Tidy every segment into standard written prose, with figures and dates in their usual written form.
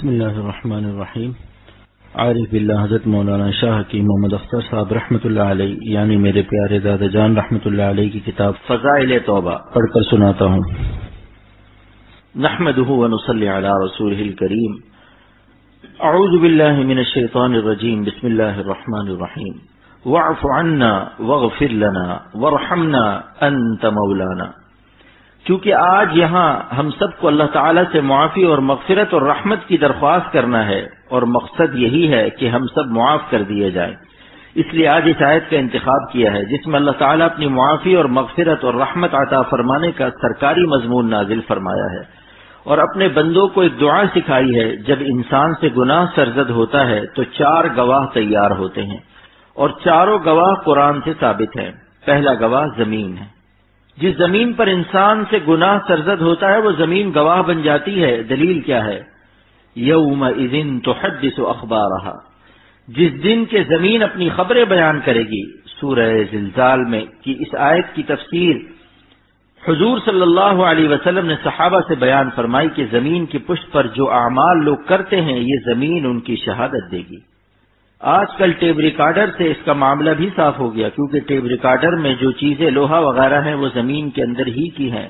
بسم اللہ الرحمن الرحیم۔ عارف باللہ حضرت مولانا شاہ حکیم محمد اختر صاحب رحمۃ اللہ علیہ یعنی میرے پیارے دادا جان رحمۃ اللہ علیہ کی کتاب فضائل توبہ پڑھ کر سناتا ہوں۔ نحمدہ ونصلی علی رسولہ الکریم۔ اعوذ باللہ من الشیطان الرجیم، بسم اللہ الرحمن الرحیم۔ واعف عنا واغفر لنا وارحمنا انت مولانا۔ کیونکہ آج یہاں ہم سب کو اللہ تعالیٰ سے معافی اور مغفرت اور رحمت کی درخواست کرنا ہے، اور مقصد یہی ہے کہ ہم سب معاف کر دیے جائیں۔ اس لیے آج اس آیت کا انتخاب کیا ہے جس میں اللہ تعالیٰ اپنی معافی اور مغفرت اور رحمت عطا فرمانے کا سرکاری مضمون نازل فرمایا ہے، اور اپنے بندوں کو ایک دعا سکھائی ہے۔ جب انسان سے گناہ سرزد ہوتا ہے تو 4 گواہ تیار ہوتے ہیں، اور چاروں گواہ قرآن سے ثابت ہیں۔ پہلا گواہ زمین ہے۔ جس زمین پر انسان سے گناہ سرزد ہوتا ہے وہ زمین گواہ بن جاتی ہے۔ دلیل کیا ہے؟ یومئذ تحدث اخبارہا، جس دن کے زمین اپنی خبریں بیان کرے گی۔ سورہ زلزال میں کی اس آیت کی تفسیر حضور صلی اللہ علیہ وسلم نے صحابہ سے بیان فرمائی کہ زمین کی پشت پر جو اعمال لوگ کرتے ہیں یہ زمین ان کی شہادت دے گی۔ آج کل ٹیپ ریکارڈر سے اس کا معاملہ بھی صاف ہو گیا، کیونکہ ٹیپ ریکارڈر میں جو چیزیں لوہا وغیرہ ہیں وہ زمین کے اندر ہی کی ہیں،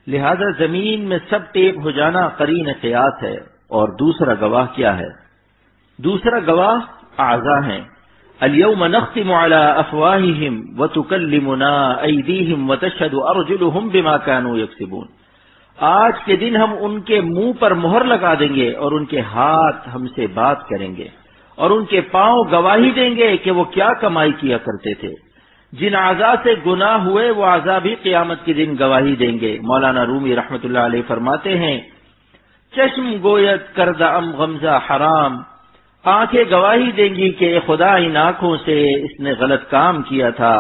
لہذا زمین میں سب ٹیپ ہو جانا قرین قیاس ہے۔ اور دوسرا گواہ کیا ہے؟ دوسرا گواہ اعضاء ہیں۔ الیوم نختم علی افواہہم وتکلمنا ایدیہم وتشہد ارجلہم بما کانوا یکسبون۔ آج کے دن ہم ان کے منہ پر مہر لگا دیں گے اور ان کے ہاتھ ہم سے بات کریں گے، اور ان کے پاؤں گواہی دیں گے کہ وہ کیا کمائی کیا کرتے تھے۔ جن اعضاء سے گناہ ہوئے وہ اعضاء بھی قیامت کے دن گواہی دیں گے۔ مولانا رومی رحمۃ اللہ علیہ فرماتے ہیں، چشم گوید کردہ ام غمزہ حرام، آنکھیں گواہی دیں گی کہ خدا ان آنکھوں سے اس نے غلط کام کیا تھا،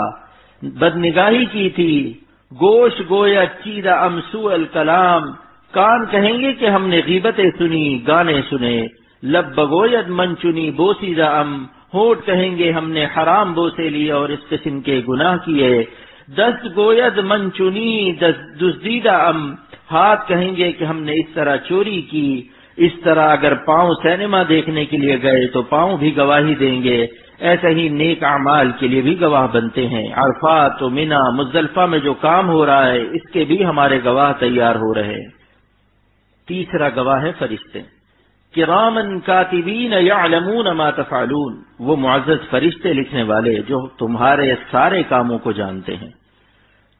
بدنگاہی کی تھی۔ گوش گوید چیدہ ام سوء الکلام، کان کہیں گے کہ ہم نے غیبتیں سنی، گانے سنے۔ لب بگوید من چنی بوسیدہ ام، ہونٹ کہیں گے ہم نے حرام بوسے لیے اور اس قسم کے گناہ کیے۔ دست گوید من چنی دزدیدہ ام، ہاتھ کہیں گے کہ ہم نے اس طرح چوری کی۔ اس طرح اگر پاؤں سینما دیکھنے کے لیے گئے تو پاؤں بھی گواہی دیں گے۔ ایسا ہی نیک اعمال کے لیے بھی گواہ بنتے ہیں۔ عرفات و منا مزدلفہ میں جو کام ہو رہا ہے اس کے بھی ہمارے گواہ تیار ہو رہے ہیں۔ تیسرا گواہ ہے فرشتے، کرامن کاتبین یعلمون ما تفعلون، وہ معزز فرشتے لکھنے والے جو تمہارے سارے کاموں کو جانتے ہیں۔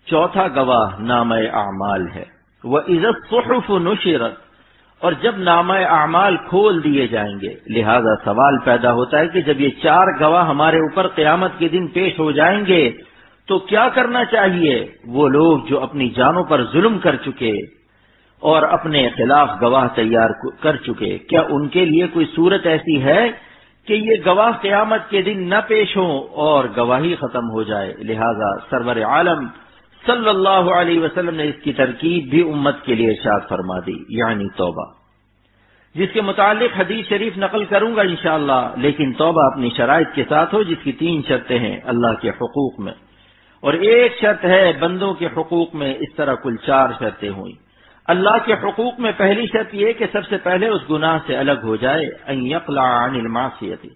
چوتھا گواہ نامہ اعمال ہے۔ وَإِذَا الصُّحُفُ نُشِرَتْ، اور جب نامہ اعمال کھول دیے جائیں گے۔ لہذا سوال پیدا ہوتا ہے کہ جب یہ 4 گواہ ہمارے اوپر قیامت کے دن پیش ہو جائیں گے تو کیا کرنا چاہیے؟ وہ لوگ جو اپنی جانوں پر ظلم کر چکے اور اپنے خلاف گواہ تیار کر چکے، کیا ان کے لیے کوئی صورت ایسی ہے کہ یہ گواہ قیامت کے دن نہ پیش ہوں اور گواہی ختم ہو جائے؟ لہذا سرور عالم صلی اللہ علیہ وسلم نے اس کی ترکیب بھی امت کے لیے ارشاد فرما دی، یعنی توبہ، جس کے متعلق حدیث شریف نقل کروں گا انشاءاللہ، لیکن توبہ اپنی شرائط کے ساتھ ہو، جس کی 3 شرطیں ہیں اللہ کے حقوق میں، اور 1 شرط ہے بندوں کے حقوق میں۔ اس طرح کل 4 شرطیں ہوئیں۔ اللہ کے حقوق میں پہلی شرط یہ کہ سب سے پہلے اس گناہ سے الگ ہو جائے، ان یقلع عن المعصیۃ،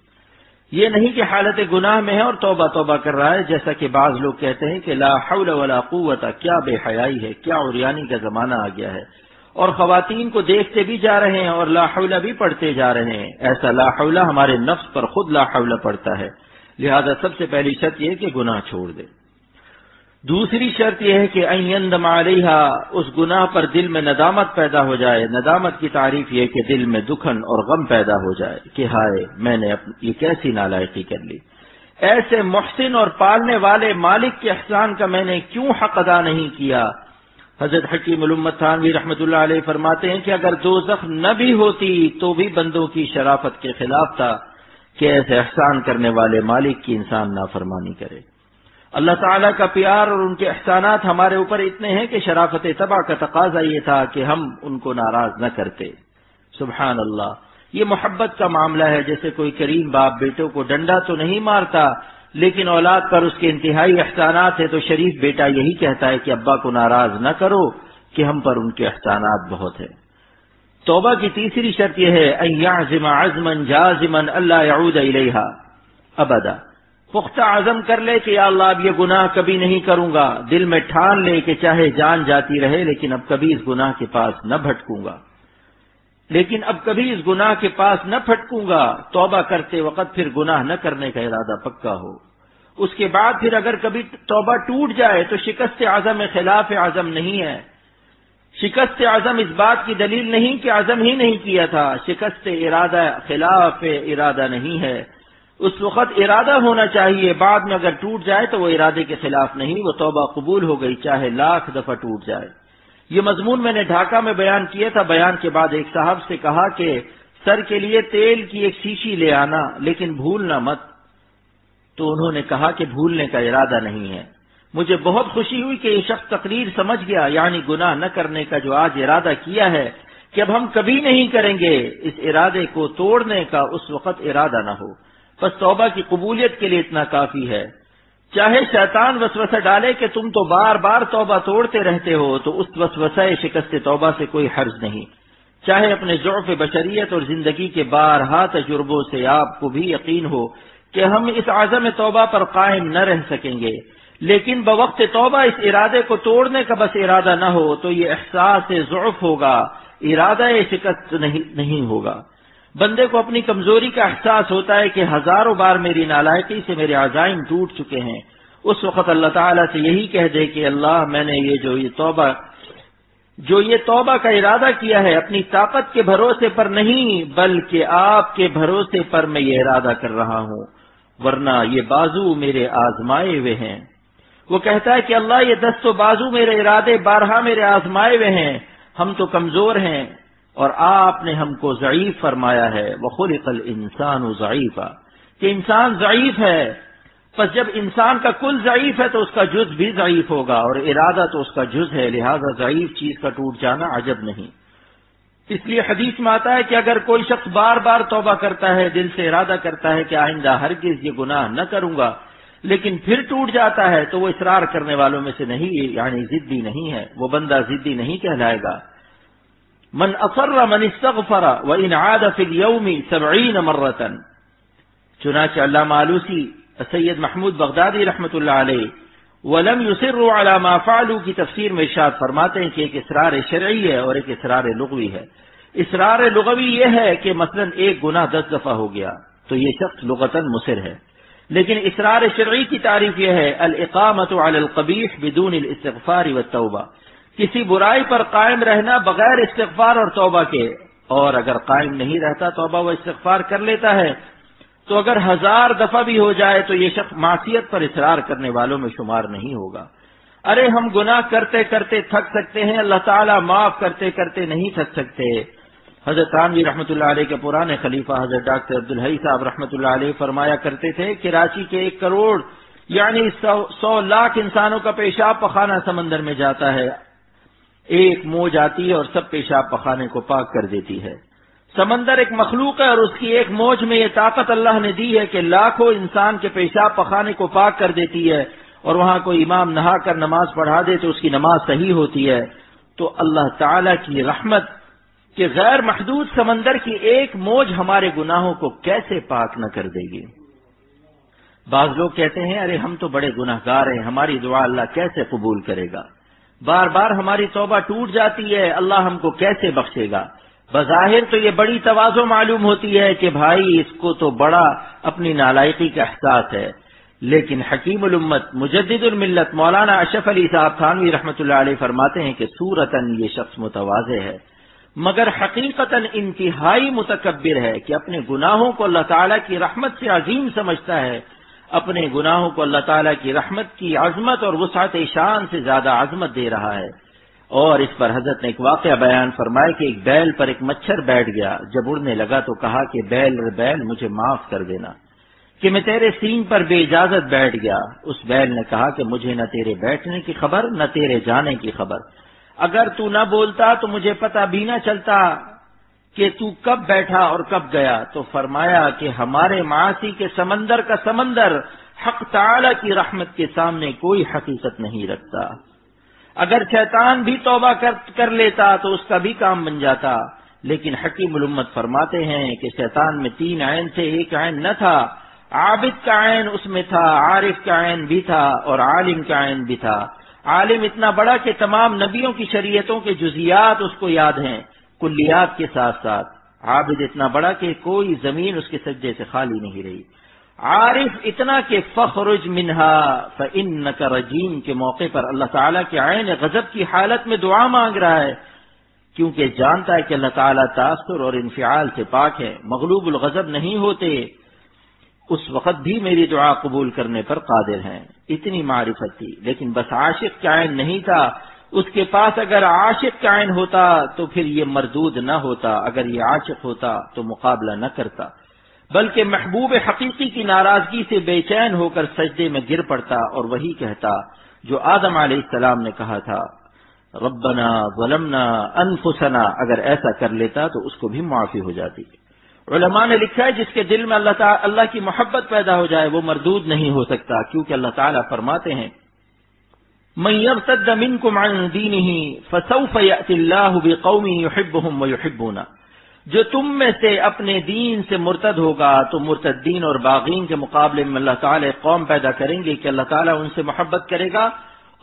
یہ نہیں کہ حالت گناہ میں ہے اور توبہ توبہ کر رہا ہے، جیسا کہ بعض لوگ کہتے ہیں کہ لا حول ولا قوت، کیا بے حیائی ہے، کیا عریانی کا زمانہ آ گیا ہے، اور خواتین کو دیکھتے بھی جا رہے ہیں اور لا حول بھی پڑھتے جا رہے ہیں۔ ایسا لا حول ہمارے نفس پر خود لا حول پڑتا ہے، لہذا سب سے پہلی شرط یہ کہ گناہ چھوڑ دے۔ دوسری شرط یہ ہے کہ ان یندم علیہا، اس گناہ پر دل میں ندامت پیدا ہو جائے۔ ندامت کی تعریف یہ کہ دل میں دکھن اور غم پیدا ہو جائے کہ ہائے میں نے یہ کیسی نالائقی کر لی، ایسے محسن اور پالنے والے مالک کے احسان کا میں نے کیوں حق ادا نہیں کیا۔ حضرت حکیم الامت تھانوی رحمۃ اللہ علیہ فرماتے ہیں کہ اگر دوزخ نہ بھی ہوتی تو بھی بندوں کی شرافت کے خلاف تھا کہ ایسے احسان کرنے والے مالک کی انسان نافرمانی کرے۔ اللہ تعالیٰ کا پیار اور ان کے احسانات ہمارے اوپر اتنے ہیں کہ شرافت طبع کا تقاضا یہ تھا کہ ہم ان کو ناراض نہ کرتے۔ سبحان اللہ، یہ محبت کا معاملہ ہے۔ جیسے کوئی کریم باپ بیٹوں کو ڈنڈا تو نہیں مارتا، لیکن اولاد پر اس کے انتہائی احسانات ہیں تو شریف بیٹا یہی کہتا ہے کہ ابا کو ناراض نہ کرو کہ ہم پر ان کے احسانات بہت ہیں۔ توبہ کی تیسری شرط یہ ہے ان یعزم عزما جازما الا یعود الیہا ابدا، پختہ عزم کر لے کہ یا اللہ اب یہ گناہ کبھی نہیں کروں گا، دل میں ٹھان لے کہ چاہے جان جاتی رہے لیکن اب کبھی اس گناہ کے پاس نہ بھٹکوں گا، لیکن اب کبھی اس گناہ کے پاس نہ پھٹکوں گا۔ توبہ کرتے وقت پھر گناہ نہ کرنے کا ارادہ پکا ہو۔ اس کے بعد پھر اگر کبھی توبہ ٹوٹ جائے تو شکست عزم خلاف عزم نہیں ہے۔ شکست عزم اس بات کی دلیل نہیں کہ عزم ہی نہیں کیا تھا، شکست ارادہ خلاف ارادہ نہیں ہے۔ اس وقت ارادہ ہونا چاہیے، بعد میں اگر ٹوٹ جائے تو وہ ارادے کے خلاف نہیں، وہ توبہ قبول ہو گئی چاہے لاکھ دفعہ ٹوٹ جائے۔ یہ مضمون میں نے ڈھاکہ میں بیان کیا تھا۔ بیان کے بعد ایک صاحب سے کہا کہ سر کے لیے تیل کی ایک شیشی لے آنا لیکن بھولنا مت، تو انہوں نے کہا کہ بھولنے کا ارادہ نہیں ہے۔ مجھے بہت خوشی ہوئی کہ یہ شخص تقریر سمجھ گیا، یعنی گناہ نہ کرنے کا جو آج ارادہ کیا ہے کہ اب ہم کبھی نہیں کریں گے، اس ارادے کو توڑنے کا اس وقت ارادہ نہ ہو۔ بس توبہ کی قبولیت کے لیے اتنا کافی ہے۔ چاہے شیطان وسوسہ ڈالے کہ تم تو بار بار توبہ توڑتے رہتے ہو، تو اس وسوسہ شکست توبہ سے کوئی حرج نہیں۔ چاہے اپنے ضعف بشریت اور زندگی کے بارہا تجربوں سے آپ کو بھی یقین ہو کہ ہم اس عزم توبہ پر قائم نہ رہ سکیں گے، لیکن بوقت توبہ اس ارادے کو توڑنے کا بس ارادہ نہ ہو تو یہ احساس ضعف ہوگا، ارادہ شکست نہیں ہوگا۔ بندے کو اپنی کمزوری کا احساس ہوتا ہے کہ ہزاروں بار میری نالائقی سے میرے عزائم ٹوٹ چکے ہیں۔ اس وقت اللہ تعالیٰ سے یہی کہہ دے کہ اللہ میں نے یہ توبہ کا ارادہ کیا ہے اپنی طاقت کے بھروسے پر نہیں بلکہ آپ کے بھروسے پر میں یہ ارادہ کر رہا ہوں، ورنہ یہ بازو میرے آزمائے ہوئے ہیں۔ وہ کہتا ہے کہ اللہ یہ دست و بازو میرے ارادے بارہا میرے آزمائے ہوئے ہیں، ہم تو کمزور ہیں اور آپ نے ہم کو ضعیف فرمایا ہے۔ وَخُلِقَ الْإِنسَانُ ضَعِيفًا، کہ انسان ضعیف ہے، پس جب انسان کا کل ضعیف ہے تو اس کا جز بھی ضعیف ہوگا، اور ارادہ تو اس کا جز ہے، لہذا ضعیف چیز کا ٹوٹ جانا عجب نہیں۔ اس لیے حدیث میں آتا ہے کہ اگر کوئی شخص بار بار توبہ کرتا ہے، دل سے ارادہ کرتا ہے کہ آئندہ ہرگز یہ گناہ نہ کروں گا، لیکن پھر ٹوٹ جاتا ہے تو وہ اصرار کرنے والوں میں سے نہیں، یعنی ضدی نہیں ہے، وہ بندہ ضدی نہیں کہلائے گا۔ من اصر من استغفر وان عاد في اليوم 70 مرة، چنانچہ علامہ آلوسی سید محمود بغدادی رحمۃ اللہ علیہ ولم يصروا على ما فعلوا کی تفسیر میں ارشاد فرماتے ہیں کہ ایک اصرار شرعی ہے اور ایک اصرار لغوی ہے۔ اصرار لغوی یہ ہے کہ مثلا ایک گناہ 10 دفعہ ہو گیا تو یہ شخص لغتاً مصر ہے، لیکن اصرار شرعی کی تعریف یہ ہے الاقامۃ علی القبیح بدون الاستغفار والتوبہ، کسی برائی پر قائم رہنا بغیر استغفار اور توبہ کے، اور اگر قائم نہیں رہتا توبہ و استغفار کر لیتا ہے تو اگر 1000 دفعہ بھی ہو جائے تو یہ شخص معصیت پر اصرار کرنے والوں میں شمار نہیں ہوگا۔ ارے ہم گناہ کرتے کرتے تھک سکتے ہیں، اللہ تعالیٰ معاف کرتے کرتے نہیں تھک سکتے۔ حضرت تھانوی رحمۃ اللہ علیہ کے پرانے خلیفہ حضرت ڈاکٹر عبدالحی صاحب رحمۃ اللہ علیہ فرمایا کرتے تھے کہ کراچی کے 1 کروڑ یعنی 100 لاکھ انسانوں کا پیشاب پخانہ سمندر میں جاتا ہے، ایک موج آتی ہے اور سب پیشاب پخانے کو پاک کر دیتی ہے۔ سمندر ایک مخلوق ہے اور اس کی ایک موج میں یہ طاقت اللہ نے دی ہے کہ لاکھوں انسان کے پیشاب پخانے کو پاک کر دیتی ہے، اور وہاں کوئی امام نہا کر نماز پڑھا دے تو اس کی نماز صحیح ہوتی ہے۔ تو اللہ تعالی کی رحمت کہ غیر محدود سمندر کی ایک موج ہمارے گناہوں کو کیسے پاک نہ کر دے گی۔ بعض لوگ کہتے ہیں ارے ہم تو بڑے گناہگار ہیں، ہماری دعا اللہ کیسے قبول کرے گا، بار بار ہماری توبہ ٹوٹ جاتی ہے، اللہ ہم کو کیسے بخشے گا۔ بظاہر تو یہ بڑی تواضع معلوم ہوتی ہے کہ بھائی اس کو تو بڑا اپنی نالائقی کا احساس ہے، لیکن حکیم الامت مجدد الملت مولانا اشرف علی صاحب تھانوی رحمۃ اللہ علیہ فرماتے ہیں کہ صورتاً یہ شخص متواضع ہے مگر حقیقتاً انتہائی متکبر ہے کہ اپنے گناہوں کو اللہ تعالیٰ کی رحمت سے عظیم سمجھتا ہے، اپنے گناہوں کو اللہ تعالیٰ کی رحمت کی عظمت اور وسعت شان سے زیادہ عظمت دے رہا ہے۔ اور اس پر حضرت نے ایک واقعہ بیان فرمایا کہ ایک بیل پر ایک مچھر بیٹھ گیا، جب اڑنے لگا تو کہا کہ بیل مجھے معاف کر دینا کہ میں تیرے سینگ پر بے اجازت بیٹھ گیا۔ اس بیل نے کہا کہ مجھے نہ تیرے بیٹھنے کی خبر نہ تیرے جانے کی خبر، اگر تو نہ بولتا تو مجھے پتہ بھی نہ چلتا کہ تو کب بیٹھا اور کب گیا۔ تو فرمایا کہ ہمارے معاصی کے سمندر کا سمندر حق تعالی کی رحمت کے سامنے کوئی حقیقت نہیں رکھتا۔ اگر شیطان بھی توبہ کر لیتا تو اس کا بھی کام بن جاتا، لیکن حکیم الامت فرماتے ہیں کہ شیطان میں 3 عین تھے، ایک عین نہ تھا، عابد کا عین اس میں تھا، عارف کا عین بھی تھا اور عالم کا عین بھی تھا۔ عالم اتنا بڑا کہ تمام نبیوں کی شریعتوں کے جزیات اس کو یاد ہیں کلیات کے ساتھ ساتھ، عابد اتنا بڑا کہ کوئی زمین اس کے سجدے سے خالی نہیں رہی، عارف اتنا کہ فخرج منہا فإنک رجیم کے موقع پر اللہ تعالیٰ کے عین غضب کی حالت میں دعا مانگ رہا ہے، کیونکہ جانتا ہے کہ اللہ تعالیٰ تاثر اور انفعال سے پاک ہے، مغلوب الغضب نہیں ہوتے، اس وقت بھی میری دعا قبول کرنے پر قادر ہیں۔ اتنی معرفت تھی، لیکن بس عاشق کا عین نہیں تھا، اس کے پاس اگر عاشق کا عین ہوتا تو پھر یہ مردود نہ ہوتا، اگر یہ عاشق ہوتا تو مقابلہ نہ کرتا، بلکہ محبوب حقیقی کی ناراضگی سے بے چین ہو کر سجدے میں گر پڑتا اور وہی کہتا جو آدم علیہ السلام نے کہا تھا، ربنا ظلمنا انفسنا، اگر ایسا کر لیتا تو اس کو بھی معافی ہو جاتی۔ علماء نے لکھا ہے جس کے دل میں اللہ کی محبت پیدا ہو جائے وہ مردود نہیں ہو سکتا، کیونکہ اللہ تعالیٰ فرماتے ہیں من يرتد منكم عن دينه فسوف يأتي الله بقوم يحبهم ويحبونه، جو تم میں سے اپنے دین سے مرتد ہوگا تو مرتدین اور باغین کے مقابلے میں اللہ تعالیٰ ایک قوم پیدا کریں گے کہ اللہ تعالیٰ ان سے محبت کرے گا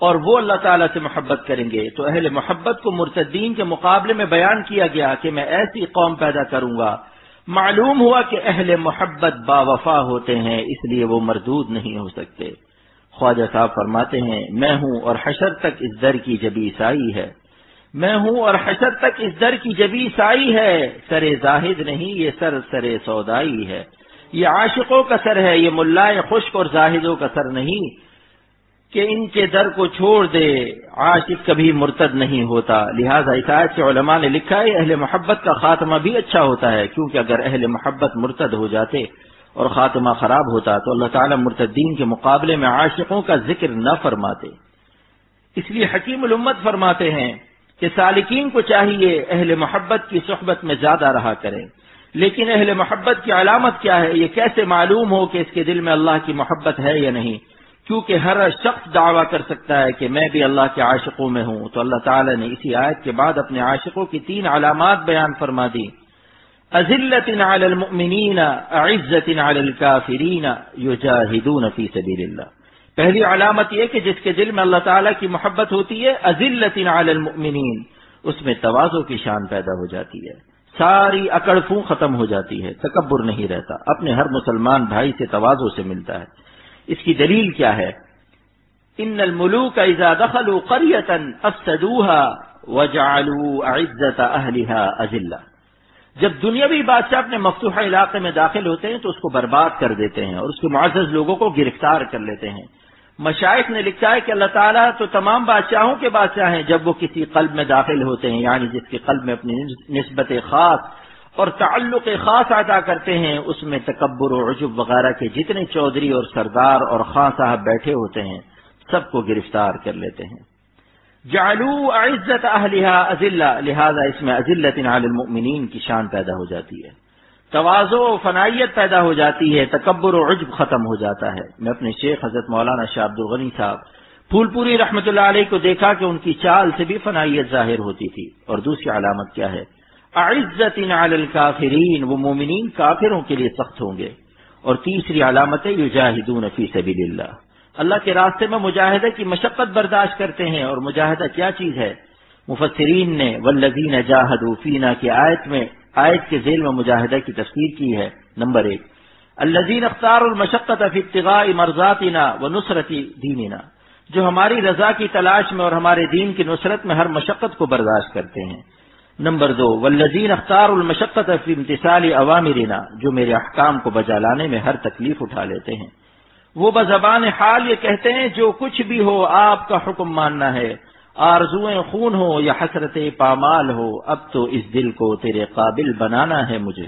اور وہ اللہ تعالیٰ سے محبت کریں گے۔ تو اہل محبت کو مرتدین کے مقابلے میں بیان کیا گیا کہ میں ایسی قوم پیدا کروں گا۔ معلوم ہوا کہ اہل محبت با وفا ہوتے ہیں، اس لیے وہ مردود نہیں ہو سکتے۔ خواجہ صاحب فرماتے ہیں میں ہوں اور حشر تک اس در کی جبی سائی ہے، میں ہوں اور حشر تک اس در کی جبی سائی ہے، سر زاہد نہیں یہ سر سودائی ہے، یہ عاشقوں کا سر ہے، یہ ملائے خشک اور زاہدوں کا سر نہیں کہ ان کے در کو چھوڑ دے، عاشق کبھی مرتد نہیں ہوتا۔ لہذا اس آیت سے علماء نے لکھا ہے اہل محبت کا خاتمہ بھی اچھا ہوتا ہے، کیونکہ اگر اہل محبت مرتد ہو جاتے اور خاتمہ خراب ہوتا تو اللہ تعالیٰ مرتدین کے مقابلے میں عاشقوں کا ذکر نہ فرماتے۔ اس لیے حکیم الامت فرماتے ہیں کہ سالکین کو چاہیے اہل محبت کی صحبت میں زیادہ رہا کریں، لیکن اہل محبت کی علامت کیا ہے، یہ کیسے معلوم ہو کہ اس کے دل میں اللہ کی محبت ہے یا نہیں؟ کیونکہ ہر شخص دعویٰ کر سکتا ہے کہ میں بھی اللہ کے عاشقوں میں ہوں، تو اللہ تعالیٰ نے اسی آیت کے بعد اپنے عاشقوں کی 3 علامات بیان فرما دی، اذلۃ علی المؤمنین اعزۃ علی الکافرین یجاہدون فی سبیل اللہ۔ پہلی علامت یہ کہ جس کے دل میں اللہ تعالیٰ کی محبت ہوتی ہے، اذلۃ علی المؤمنین، اس میں تواضع کی شان پیدا ہو جاتی ہے، ساری اکڑ فو ختم ہو جاتی ہے، تکبر نہیں رہتا، اپنے ہر مسلمان بھائی سے تواضع سے ملتا ہے۔ اس کی دلیل کیا ہے؟ ان الملوک اذا دخلوا قریۃ افسدوها وجعلوا اعزۃ اہلها اذلہ، جب دنیاوی بادشاہ اپنے مفتوحہ علاقے میں داخل ہوتے ہیں تو اس کو برباد کر دیتے ہیں اور اس کے معزز لوگوں کو گرفتار کر لیتے ہیں۔ مشائخ نے لکھا ہے کہ اللہ تعالیٰ تو تمام بادشاہوں کے بادشاہ ہیں، جب وہ کسی قلب میں داخل ہوتے ہیں، یعنی جس کے قلب میں اپنی نسبت خاص اور تعلق خاص ادا کرتے ہیں، اس میں تکبر و عجب وغیرہ کے جتنے چودھری اور سردار اور خان صاحب بیٹھے ہوتے ہیں سب کو گرفتار کر لیتے ہیں۔ جعلوا اعزت اہلها اذلہ، لہذا اس میں اذلۃ علی المؤمنین کی شان پیدا ہو جاتی ہے، تواضع و فنائیت پیدا ہو جاتی ہے، تکبر و عجب ختم ہو جاتا ہے۔ میں اپنے شیخ حضرت مولانا شاہ عبد الغنی صاحب پھول پوری رحمۃ اللہ علیہ کو دیکھا کہ ان کی چال سے بھی فنائیت ظاہر ہوتی تھی۔ اور دوسری علامت کیا ہے؟ اعزت علی الکافرین، وہ مومنین کافروں کے لیے سخت ہوں گے۔ اور تیسری علامت ہے یجاہدون فی سبیل اللہ، اللہ کے راستے میں مجاہدہ کی مشقت برداشت کرتے ہیں۔ اور مجاہدہ کیا چیز ہے؟ مفسرین نے والذین جاہدوا فینا کی آیت کے ذیل میں مجاہدہ کی تفسیر کی ہے۔ نمبر 1، الذین اختاروا المشقۃ فی ابتغاء مرضاتنا ونصرۃ دیننا، جو ہماری رضا کی تلاش میں اور ہمارے دین کی نصرت میں ہر مشقت کو برداشت کرتے ہیں۔ نمبر 2، والذین اختاروا المشقۃ فی امتثال اوامرنا، جو میرے احکام کو بجا لانے میں ہر تکلیف اٹھا لیتے ہیں۔ وہ بزبان حال یہ کہتے ہیں جو کچھ بھی ہو آپ کا حکم ماننا ہے، آرزوئیں خون ہو یا حسرت پامال ہو، اب تو اس دل کو تیرے قابل بنانا ہے مجھے۔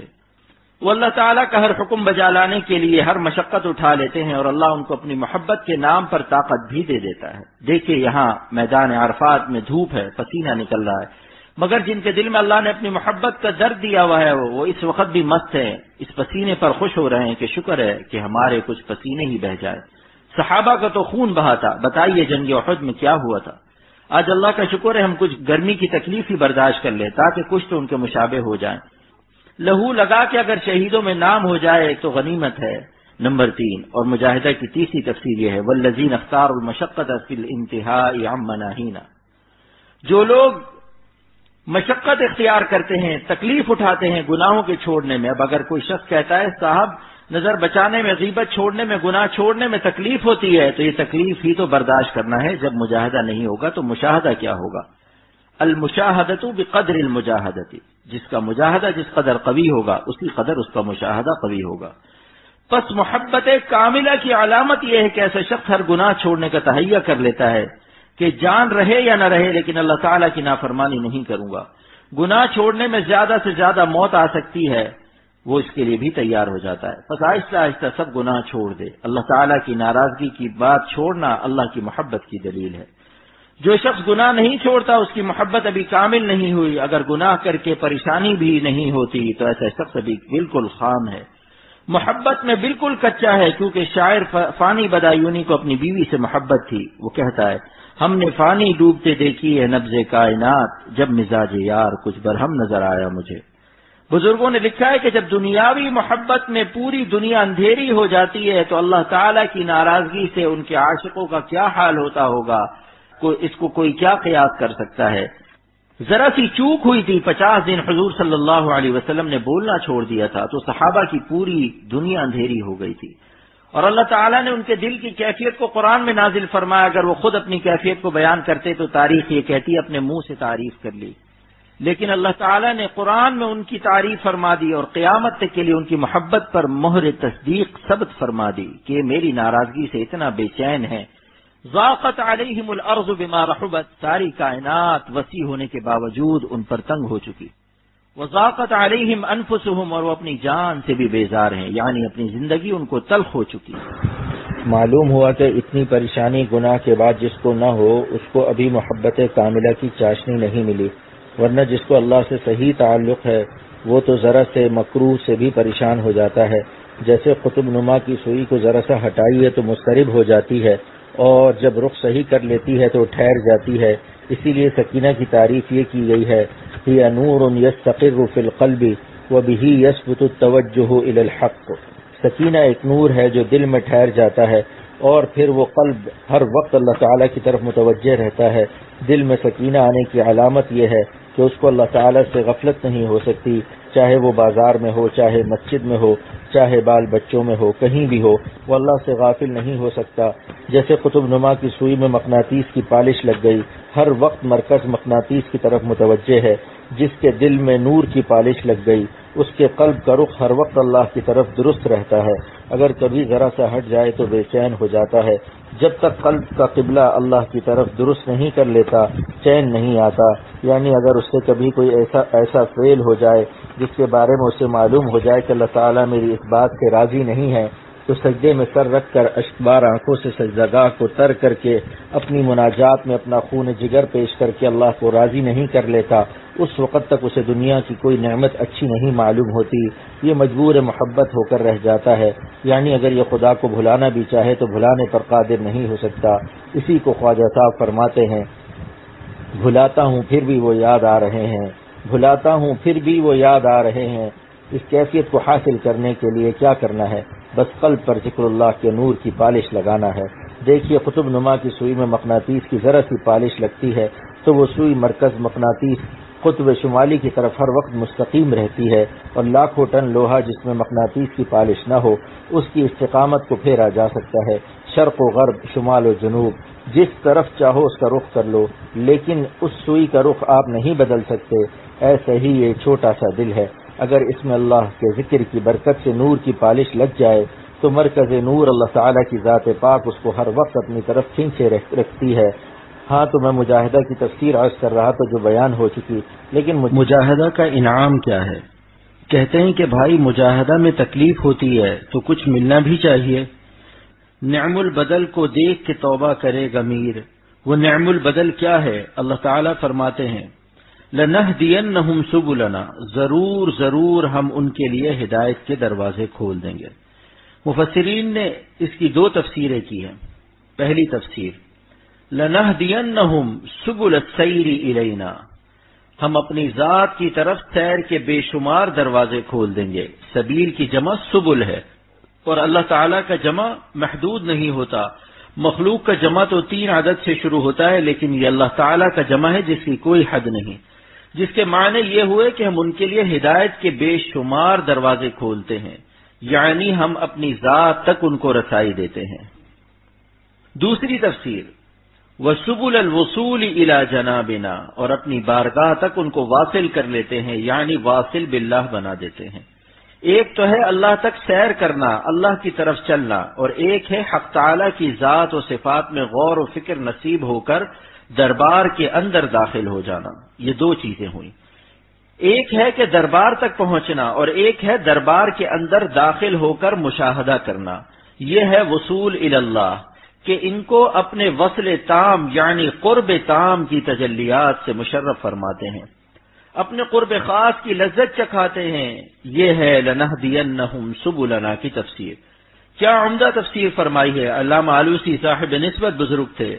وہ اللہ تعالیٰ کا ہر حکم بجا لانے کے لیے ہر مشقت اٹھا لیتے ہیں اور اللہ ان کو اپنی محبت کے نام پر طاقت بھی دے دیتا ہے۔ دیکھیے یہاں میدان عرفات میں دھوپ ہے، پسینہ نکل رہا ہے، مگر جن کے دل میں اللہ نے اپنی محبت کا درد دیا ہوا ہے وہ اس وقت بھی مست ہے، اس پسینے پر خوش ہو رہے ہیں کہ شکر ہے کہ ہمارے کچھ پسینے ہی بہ جائے۔ صحابہ کا تو خون بہا تھا، بتائیے جنگ احد میں کیا ہوا تھا؟ آج اللہ کا شکر ہے ہم کچھ گرمی کی تکلیف ہی برداشت کر لیں تاکہ کچھ تو ان کے مشابہ ہو جائیں. لہو لگا کے اگر شہیدوں میں نام ہو جائے تو غنیمت ہے. نمبر 3 اور مجاہدہ کی تیسری تفسیر یہ ہے والذین اختاروا المشقۃ فی الانتہاء عن مناہینا. جو لوگ مشقت اختیار کرتے ہیں، تکلیف اٹھاتے ہیں گناہوں کے چھوڑنے میں. اب اگر کوئی شخص کہتا ہے صاحب نظر بچانے میں، غیبت چھوڑنے میں، گناہ چھوڑنے میں تکلیف ہوتی ہے، تو یہ تکلیف ہی تو برداشت کرنا ہے. جب مجاہدہ نہیں ہوگا تو مشاہدہ کیا ہوگا؟ المشاہدۃ بقدر المجاہدۃ. جس کا مجاہدہ جس قدر قوی ہوگا اسی قدر اس کا مشاہدہ قوی ہوگا. پس محبت کاملہ کی علامت یہ ہے کہ ایسا شخص ہر گناہ چھوڑنے کا تہیہ کر لیتا ہے کہ جان رہے یا نہ رہے لیکن اللہ تعالیٰ کی نافرمانی نہیں کروں گا. گناہ چھوڑنے میں زیادہ سے زیادہ موت آ سکتی ہے، وہ اس کے لیے بھی تیار ہو جاتا ہے. بس آہستہ آہستہ سب گناہ چھوڑ دے. اللہ تعالیٰ کی ناراضگی کی بات چھوڑنا اللہ کی محبت کی دلیل ہے. جو شخص گناہ نہیں چھوڑتا اس کی محبت ابھی کامل نہیں ہوئی. اگر گناہ کر کے پریشانی بھی نہیں ہوتی تو ایسا شخص ابھی بالکل خام ہے. محبت میں بالکل کچا ہے، کیونکہ شاعر فانی بدایونی کو اپنی بیوی سے محبت تھی. وہ کہتا ہے ہم نے فانی ڈوبتے دیکھی ہے نبض کائنات، جب مزاج یار کچھ برہم نظر آیا مجھے. بزرگوں نے لکھا ہے کہ جب دنیاوی محبت میں پوری دنیا اندھیری ہو جاتی ہے تو اللہ تعالیٰ کی ناراضگی سے ان کے عاشقوں کا کیا حال ہوتا ہوگا، اس کو کوئی کیا قیاس کر سکتا ہے. ذرا سی چوک ہوئی تھی، 50 دن حضور صلی اللہ علیہ وسلم نے بولنا چھوڑ دیا تھا تو صحابہ کی پوری دنیا اندھیری ہو گئی تھی. اور اللہ تعالیٰ نے ان کے دل کی کیفیت کو قرآن میں نازل فرمایا. اگر وہ خود اپنی کیفیت کو بیان کرتے تو تاریخ یہ کہتی اپنے منہ سے تعریف کر لی، لیکن اللہ تعالیٰ نے قرآن میں ان کی تعریف فرما دی اور قیامت تک کے لیے ان کی محبت پر مہر تصدیق ثبت فرما دی کہ یہ میری ناراضگی سے اتنا بے چین ہے. ضاقت علیہم الارض بما رحبت. ساری کائنات وسیع ہونے کے باوجود ان پر تنگ ہو چکی. وضاقت علیہم انفسہم. اور وہ اپنی جان سے بھی بیزار ہیں، یعنی اپنی زندگی ان کو تلخ ہو چکی. معلوم ہوا کہ اتنی پریشانی گناہ کے بعد جس کو نہ ہو اس کو ابھی محبت کاملہ کی چاشنی نہیں ملی، ورنہ جس کو اللہ سے صحیح تعلق ہے وہ تو ذرا سے مکروہ سے بھی پریشان ہو جاتا ہے. جیسے قطب نما کی سوئی کو ذرا سا ہٹائیے تو مضطرب ہو جاتی ہے، اور جب رخ صحیح کر لیتی ہے تو ٹھہر جاتی ہے. اسی لیے سکینہ کی تعریف یہ کی گئی ہے ہی نور یستقر فی القلب وبہ یثبت التوجہ الی الحق. سکینہ ایک نور ہے جو دل میں ٹھہر جاتا ہے اور پھر وہ قلب ہر وقت اللہ تعالیٰ کی طرف متوجہ رہتا ہے. دل میں سکینہ آنے کی علامت یہ ہے کہ اس کو اللہ تعالیٰ سے غفلت نہیں ہو سکتی، چاہے وہ بازار میں ہو، چاہے مسجد میں ہو، چاہے بال بچوں میں ہو، کہیں بھی ہو، وہ اللہ سے غافل نہیں ہو سکتا. جیسے قطب نما کی سوئی میں مقناطیس کی پالش لگ گئی، ہر وقت مرکز مقناطیس کی طرف متوجہ ہے. جس کے دل میں نور کی پالش لگ گئی اس کے قلب کا رخ ہر وقت اللہ کی طرف درست رہتا ہے. اگر کبھی ذرا سا ہٹ جائے تو بے چین ہو جاتا ہے. جب تک قلب کا قبلہ اللہ کی طرف درست نہیں کر لیتا چین نہیں آتا. یعنی اگر اس سے کبھی کوئی ایسا فعل ہو جائے جس کے بارے میں اسے معلوم ہو جائے کہ اللہ تعالیٰ میری اس بات سے راضی نہیں ہے تو سجدے میں سر رکھ کر اشکبار آنکھوں سے سجدگاہ کو تر کر کے اپنی مناجات میں اپنا خون جگر پیش کر کے اللہ کو راضی نہیں کر لیتا، اس وقت تک اسے دنیا کی کوئی نعمت اچھی نہیں معلوم ہوتی. یہ مجبور محبت ہو کر رہ جاتا ہے. یعنی اگر یہ خدا کو بھلانا بھی چاہے تو بھلانے پر قادر نہیں ہو سکتا. اسی کو خواجہ صاحب فرماتے ہیں بھلاتا ہوں پھر بھی وہ یاد آ رہے ہیں، بھلاتا ہوں پھر بھی وہ یاد آ رہے ہیں. اس کیفیت کو حاصل کرنے کے لیے کیا کرنا ہے؟ بس قلب پر ذکر اللہ کے نور کی پالش لگانا ہے. دیکھیے قطب نما کی سوئی میں مقناطیس کی ذرا سی پالش لگتی ہے تو وہ سوئی مرکز مقناطیس قطب شمالی کی طرف ہر وقت مستقیم رہتی ہے، اور لاکھوں ٹن لوہا جس میں مقناطیس کی پالش نہ ہو اس کی استقامت کو پھیرا جا سکتا ہے. شرق و غرب، شمال و جنوب، جس طرف چاہو اس کا رخ کر لو، لیکن اس سوئی کا رخ آپ نہیں بدل سکتے. ایسا ہی یہ چھوٹا سا دل ہے، اگر اس میں اللہ کے ذکر کی برکت سے نور کی پالش لگ جائے تو مرکز نور اللہ تعالیٰ کی ذات پاک اس کو ہر وقت اپنی طرف کھینچے رکھتی ہے. ہاں تو میں مجاہدہ کی تفسیر عرض کر رہا تھا جو بیان ہو چکی، لیکن مجاہدہ کا انعام کیا ہے؟ کہتے ہیں کہ بھائی مجاہدہ میں تکلیف ہوتی ہے تو کچھ ملنا بھی چاہیے. نعم البدل کو دیکھ کے توبہ کرے گا میر. وہ نعم البدل کیا ہے؟ اللہ تعالیٰ فرماتے ہیں لَنَهْدِيَنَّهُمْ سُبُلَنَا، ضرور ضرور ہم ان کے لیے ہدایت کے دروازے کھول دیں گے. مفسرین نے اس کی 2 تفسیریں کی ہیں. پہلی تفسیر لنہدینہم سبل السیر الینا، ہم اپنی ذات کی طرف سیر کے بے شمار دروازے کھول دیں گے۔ سبیل کی جمع سبل ہے، اور اللہ تعالیٰ کا جمع محدود نہیں ہوتا۔ مخلوق کا جمع تو 3 عدد سے شروع ہوتا ہے، لیکن یہ اللہ تعالیٰ کا جمع ہے جس کی کوئی حد نہیں، جس کے معنی یہ ہوئے کہ ہم ان کے لیے ہدایت کے بے شمار دروازے کھولتے ہیں، یعنی ہم اپنی ذات تک ان کو رسائی دیتے ہیں۔ دوسری تفسیر، وَسُبُلَ الْوُصُولِ إِلَى جَنَابِنَا، اور اپنی بارگاہ تک ان کو واصل کر لیتے ہیں، یعنی واصل باللہ بنا دیتے ہیں۔ ایک تو ہے اللہ تک سیر کرنا، اللہ کی طرف چلنا، اور ایک ہے حق تعالی کی ذات و صفات میں غور و فکر نصیب ہو کر دربار کے اندر داخل ہو جانا۔ یہ 2 چیزیں ہوئیں، ایک ہے کہ دربار تک پہنچنا، اور ایک ہے دربار کے اندر داخل ہو کر مشاہدہ کرنا۔ یہ ہے وصول الی اللہ، کہ ان کو اپنے وصل تام یعنی قرب تام کی تجلیات سے مشرف فرماتے ہیں، اپنے قرب خاص کی لذت چکھاتے ہیں۔ یہ ہے لنہدینہم سبلنا کی تفسیر۔ کیا عمدہ تفسیر فرمائی ہے۔ علامہ آلوسی صاحب نسبت بزرگ تھے،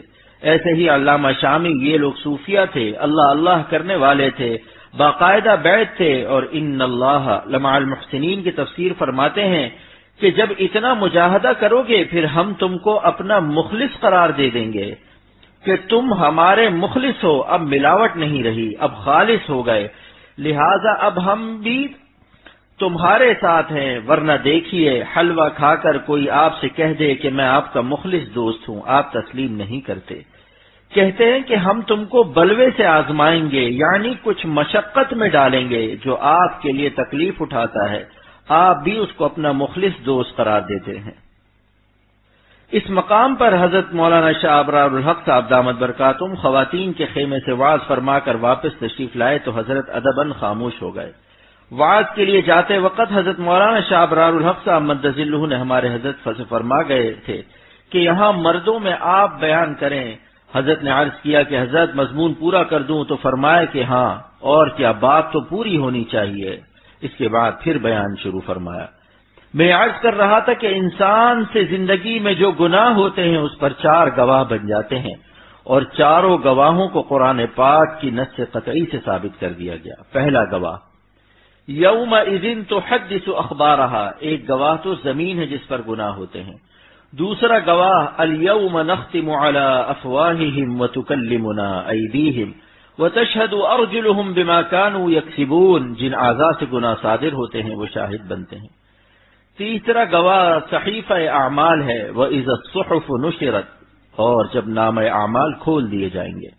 ایسے ہی علامہ شامی، یہ لوگ صوفیہ تھے، اللہ اللہ کرنے والے تھے، باقاعدہ بیعت تھے، اور ان اللہ لمع المحسنین کی تفسیر فرماتے ہیں کہ جب اتنا مجاہدہ کرو گے پھر ہم تم کو اپنا مخلص قرار دے دیں گے کہ تم ہمارے مخلص ہو، اب ملاوٹ نہیں رہی، اب خالص ہو گئے، لہذا اب ہم بھی تمہارے ساتھ ہیں۔ ورنہ دیکھیے حلوہ کھا کر کوئی آپ سے کہہ دے کہ میں آپ کا مخلص دوست ہوں، آپ تسلیم نہیں کرتے، کہتے ہیں کہ ہم تم کو بلوے سے آزمائیں گے، یعنی کچھ مشقت میں ڈالیں گے جو آپ کے لیے تکلیف اٹھاتا ہے، آپ بھی اس کو اپنا مخلص دوست قرار دیتے ہیں۔ اس مقام پر حضرت مولانا شاہ ابرار الحق صاحب دامت برکاتہم خواتین کے خیمے سے وعظ فرما کر واپس تشریف لائے تو حضرت ادباً خاموش ہو گئے۔ وعظ کے لیے جاتے وقت حضرت مولانا شاہ ابرار الحق صاحب مد ذلہ نے ہمارے حضرت سے فرما گئے تھے کہ یہاں مردوں میں آپ بیان کریں۔ حضرت نے عرض کیا کہ حضرت مضمون پورا کر دوں، تو فرمایا کہ ہاں، اور کیا، بات تو پوری ہونی چاہیے۔ اس کے بعد پھر بیان شروع فرمایا۔ میں عرض کر رہا تھا کہ انسان سے زندگی میں جو گناہ ہوتے ہیں اس پر 4 گواہ بن جاتے ہیں، اور چاروں گواہوں کو قرآن پاک کی نص قطعی سے ثابت کر دیا گیا۔ پہلا گواہ یومئذ تحدث اخبارہا، ایک گواہ تو زمین ہے جس پر گناہ ہوتے ہیں۔ دوسرا گواہ الیوم نختم علی افواہہم وتکلمنا ایدیہم وتشہد ارجلہم بما کانوا یکسبون، جن اعضاء سے گناہ صادر ہوتے ہیں وہ شاہد بنتے ہیں۔ تیسرا گواہ صحیفہ اعمال ہے، وَإِذَا الصُّحُفُ نُشِرَتْ، اور جب نام اعمال کھول دیے جائیں گے۔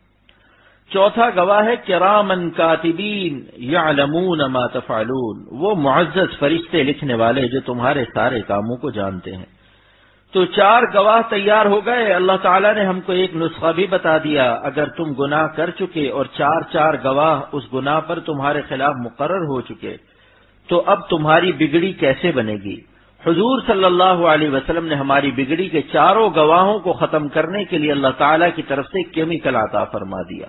چوتھا گواہ ہے کرامن کاتبین یعلمون ما تفعلون، وہ معزز فرشتے لکھنے والے جو تمہارے سارے کاموں کو جانتے ہیں۔ تو 4 گواہ تیار ہو گئے۔ اللہ تعالیٰ نے ہم کو ایک نسخہ بھی بتا دیا، اگر تم گناہ کر چکے اور 4 گواہ اس گناہ پر تمہارے خلاف مقرر ہو چکے تو اب تمہاری بگڑی کیسے بنے گی؟ حضور صلی اللہ علیہ وسلم نے ہماری بگڑی کے 4 گواہوں کو ختم کرنے کے لیے اللہ تعالیٰ کی طرف سے کیمیکل عطا فرما دیا۔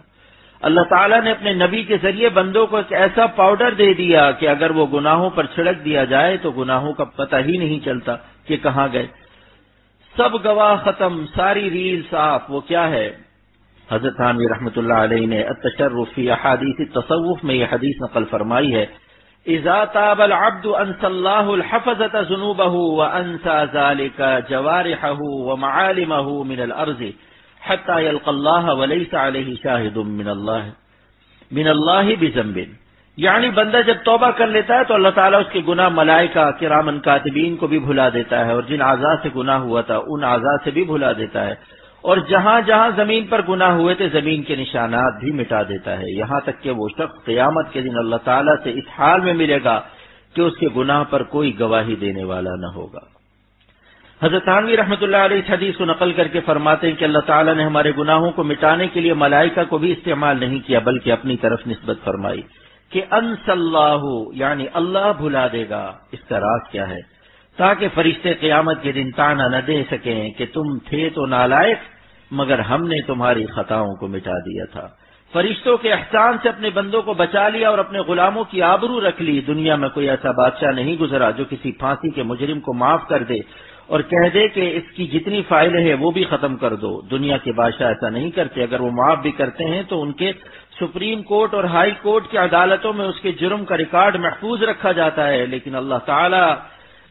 اللہ تعالیٰ نے اپنے نبی کے ذریعے بندوں کو ایک ایسا پاؤڈر دے دیا کہ اگر وہ گناہوں پر چھڑک دیا جائے تو گناہوں کا پتہ ہی نہیں چلتا کہ کہاں گئے۔ سب گواہ ختم، ساری ریل صاف۔ وہ کیا ہے؟ حضرت تھانوی رحمۃ اللہ علیہ نے التشرف فی احادیث التصوف میں یہ حدیث نقل فرمائی ہے، اذا تاب العبد انسى الله الحفظة ذنوبه وانسى ذلك جوارحه ومعالمه من الارض حتى يلقى الله وليس عليه شاهد من الله بذنب، یعنی بندہ جب توبہ کر لیتا ہے تو اللہ تعالیٰ اس کے گناہ ملائکہ کرامن کاتبین کو بھی بھلا دیتا ہے، اور جن اعضاء سے گناہ ہوا تھا ان اعضاء سے بھی بھلا دیتا ہے، اور جہاں جہاں زمین پر گناہ ہوئے تھے زمین کے نشانات بھی مٹا دیتا ہے، یہاں تک کہ وہ شخص قیامت کے دن اللہ تعالیٰ سے اس حال میں ملے گا کہ اس کے گناہ پر کوئی گواہی دینے والا نہ ہوگا۔ حضرت تھانوی رحمۃ اللہ علیہ اس حدیث کو نقل کر کے فرماتے ہیں کہ اللہ تعالیٰ نے ہمارے گناہوں کو مٹانے کے لیے ملائکہ کو بھی استعمال نہیں کیا بلکہ اپنی طرف نسبت فرمائی کہ انس اللہ، یعنی اللہ بھلا دے گا۔ اس کا راز کیا ہے؟ تاکہ فرشتے قیامت کے دن تانا نہ دے سکیں کہ تم تھے تو نالائق مگر ہم نے تمہاری خطاؤں کو مٹا دیا تھا۔ فرشتوں کے احسان سے اپنے بندوں کو بچا لیا اور اپنے غلاموں کی آبرو رکھ لی۔ دنیا میں کوئی ایسا بادشاہ نہیں گزرا جو کسی پھانسی کے مجرم کو معاف کر دے اور کہہ دے کہ اس کی جتنی فائلیں ہیں وہ بھی ختم کر دو۔ دنیا کے بادشاہ ایسا نہیں کرتے، اگر وہ معاف بھی کرتے ہیں تو ان کے سپریم کورٹ اور ہائی کورٹ کی عدالتوں میں اس کے جرم کا ریکارڈ محفوظ رکھا جاتا ہے، لیکن اللہ تعالی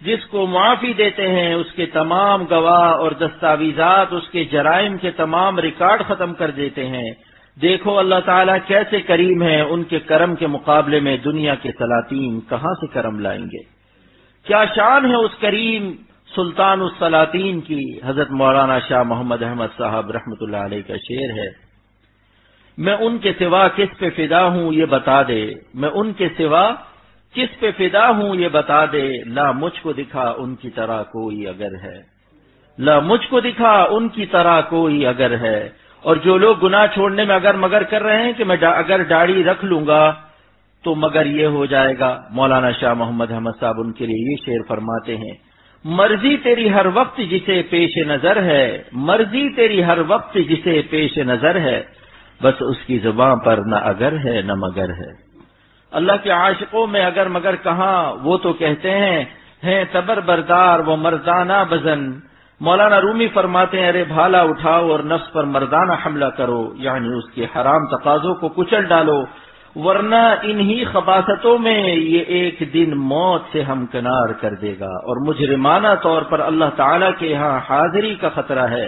جس کو معافی دیتے ہیں اس کے تمام گواہ اور دستاویزات، اس کے جرائم کے تمام ریکارڈ ختم کر دیتے ہیں۔ دیکھو اللہ تعالیٰ کیسے کریم ہیں، ان کے کرم کے مقابلے میں دنیا کے سلاطین کہاں سے کرم لائیں گے؟ کیا شان ہے اس کریم سلطان السلاطین کی۔ حضرت مولانا شاہ محمد احمد صاحب رحمۃ اللہ علیہ کا شعر ہے، میں ان کے سوا کس پہ فدا ہوں یہ بتا دے، میں ان کے سوا کس پہ فدا ہوں یہ بتا دے، لا مجھ کو دکھا ان کی طرح کوئی اگر ہے، لا مجھ کو دکھا ان کی طرح کوئی اگر ہے۔ اور جو لوگ گناہ چھوڑنے میں اگر مگر کر رہے ہیں کہ میں اگر داڑھی رکھ لوں گا تو مگر یہ ہو جائے گا، مولانا شاہ محمد احمد صاحب ان کے لیے یہ شعر فرماتے ہیں، مرضی تیری ہر وقت جسے پیش نظر ہے، مرضی تیری ہر وقت جسے پیش نظر ہے، بس اس کی زباں پر نہ اگر ہے نہ مگر ہے۔ اللہ کے عاشقوں میں اگر مگر کہاں، وہ تو کہتے ہیں تبر بردار وہ مردانہ بزن۔ مولانا رومی فرماتے ہیں، ارے بھالا اٹھاؤ اور نفس پر مردانہ حملہ کرو، یعنی اس کے حرام تقاضوں کو کچل ڈالو، ورنہ انہی خباثتوں میں یہ ایک دن موت سے ہمکنار کر دے گا، اور مجرمانہ طور پر اللہ تعالیٰ کے ہاں حاضری کا خطرہ ہے،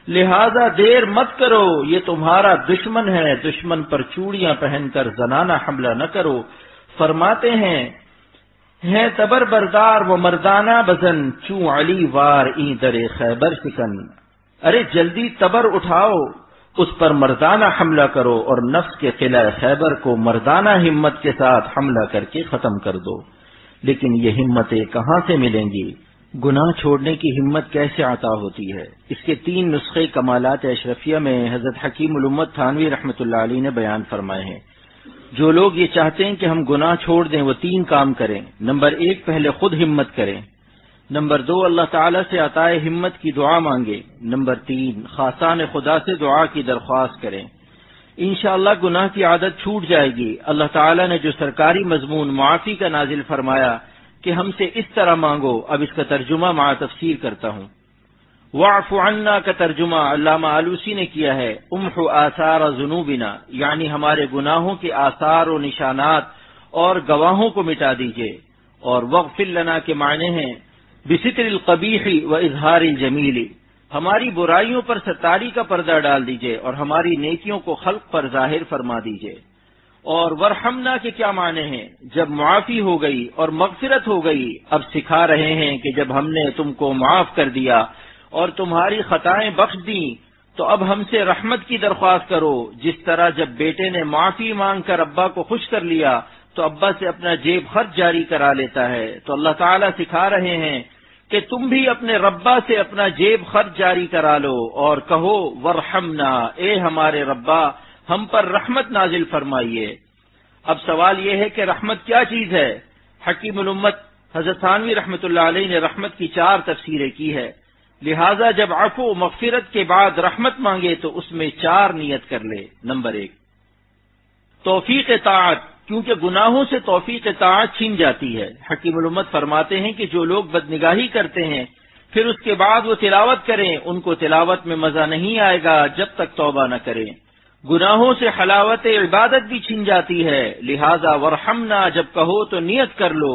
لہذا دیر مت کرو، یہ تمہارا دشمن ہے، دشمن پر چوڑیاں پہن کر زنانہ حملہ نہ کرو۔ فرماتے ہیں تبر بردار و مردانہ بزن، چوں علی وار این در خیبر سکن، ارے جلدی تبر اٹھاؤ، اس پر مردانہ حملہ کرو اور نفس کے قلعہ خیبر کو مردانہ ہمت کے ساتھ حملہ کر کے ختم کر دو۔ لیکن یہ ہمتیں کہاں سے ملیں گی؟ گناہ چھوڑنے کی ہمت کیسے عطا ہوتی ہے؟ اس کے 3 نسخے کمالات اشرفیہ میں حضرت حکیم الامت تھانوی رحمۃ اللہ علیہ نے بیان فرمائے ہیں۔ جو لوگ یہ چاہتے ہیں کہ ہم گناہ چھوڑ دیں وہ 3 کام کریں۔ نمبر 1، پہلے خود ہمت کریں۔ نمبر 2، اللہ تعالیٰ سے عطائے ہمت کی دعا مانگے۔ نمبر 3، خاصان خدا سے دعا کی درخواست کریں۔ انشاءاللہ گناہ کی عادت چھوٹ جائے گی۔ اللہ تعالیٰ نے جو سرکاری مضمون معافی کا نازل فرمایا کہ ہم سے اس طرح مانگو، اب اس کا ترجمہ مع تفسیر کرتا ہوں۔ واعف عنا کا ترجمہ علامہ آلوسی نے کیا ہے، امحو آثار ذنوبنا، یعنی ہمارے گناہوں کے آثار و نشانات اور گواہوں کو مٹا دیجئے، اور واغفر لنا کے معنی ہیں بستر القبیح و اظہار الجمیل، ہماری برائیوں پر ستاری کا پردہ ڈال دیجئے اور ہماری نیکیوں کو خلق پر ظاہر فرما دیجئے۔ اور ورحمنا کے کیا معنی ہیں؟ جب معافی ہو گئی اور مغفرت ہو گئی، اب سکھا رہے ہیں کہ جب ہم نے تم کو معاف کر دیا اور تمہاری خطائیں بخش دیں تو اب ہم سے رحمت کی درخواست کرو، جس طرح جب بیٹے نے معافی مانگ کر ابا کو خوش کر لیا تو ابا سے اپنا جیب خرچ جاری کرا لیتا ہے۔ تو اللہ تعالیٰ سکھا رہے ہیں کہ تم بھی اپنے ربا سے اپنا جیب خرچ جاری کرا لو اور کہو ورحمنا، اے ہمارے ربا ہم پر رحمت نازل فرمائیے۔ اب سوال یہ ہے کہ رحمت کیا چیز ہے؟ حکیم الامت حضرت تھانوی رحمۃ اللہ علیہ نے رحمت کی 4 تفسیریں کی ہے، لہذا جب عفو و مغفرت کے بعد رحمت مانگے تو اس میں 4 نیت کر لے۔ نمبر 1، توفیق طاعت، کیونکہ گناہوں سے توفیق طاعت چھین جاتی ہے۔ حکیم الامت فرماتے ہیں کہ جو لوگ بدنگاہی کرتے ہیں پھر اس کے بعد وہ تلاوت کریں، ان کو تلاوت میں مزہ نہیں آئے گا جب تک توبہ نہ کریں۔ گناہوں سے حلاوت عبادت بھی چھن جاتی ہے، لہذا ورحمنا جب کہو تو نیت کر لو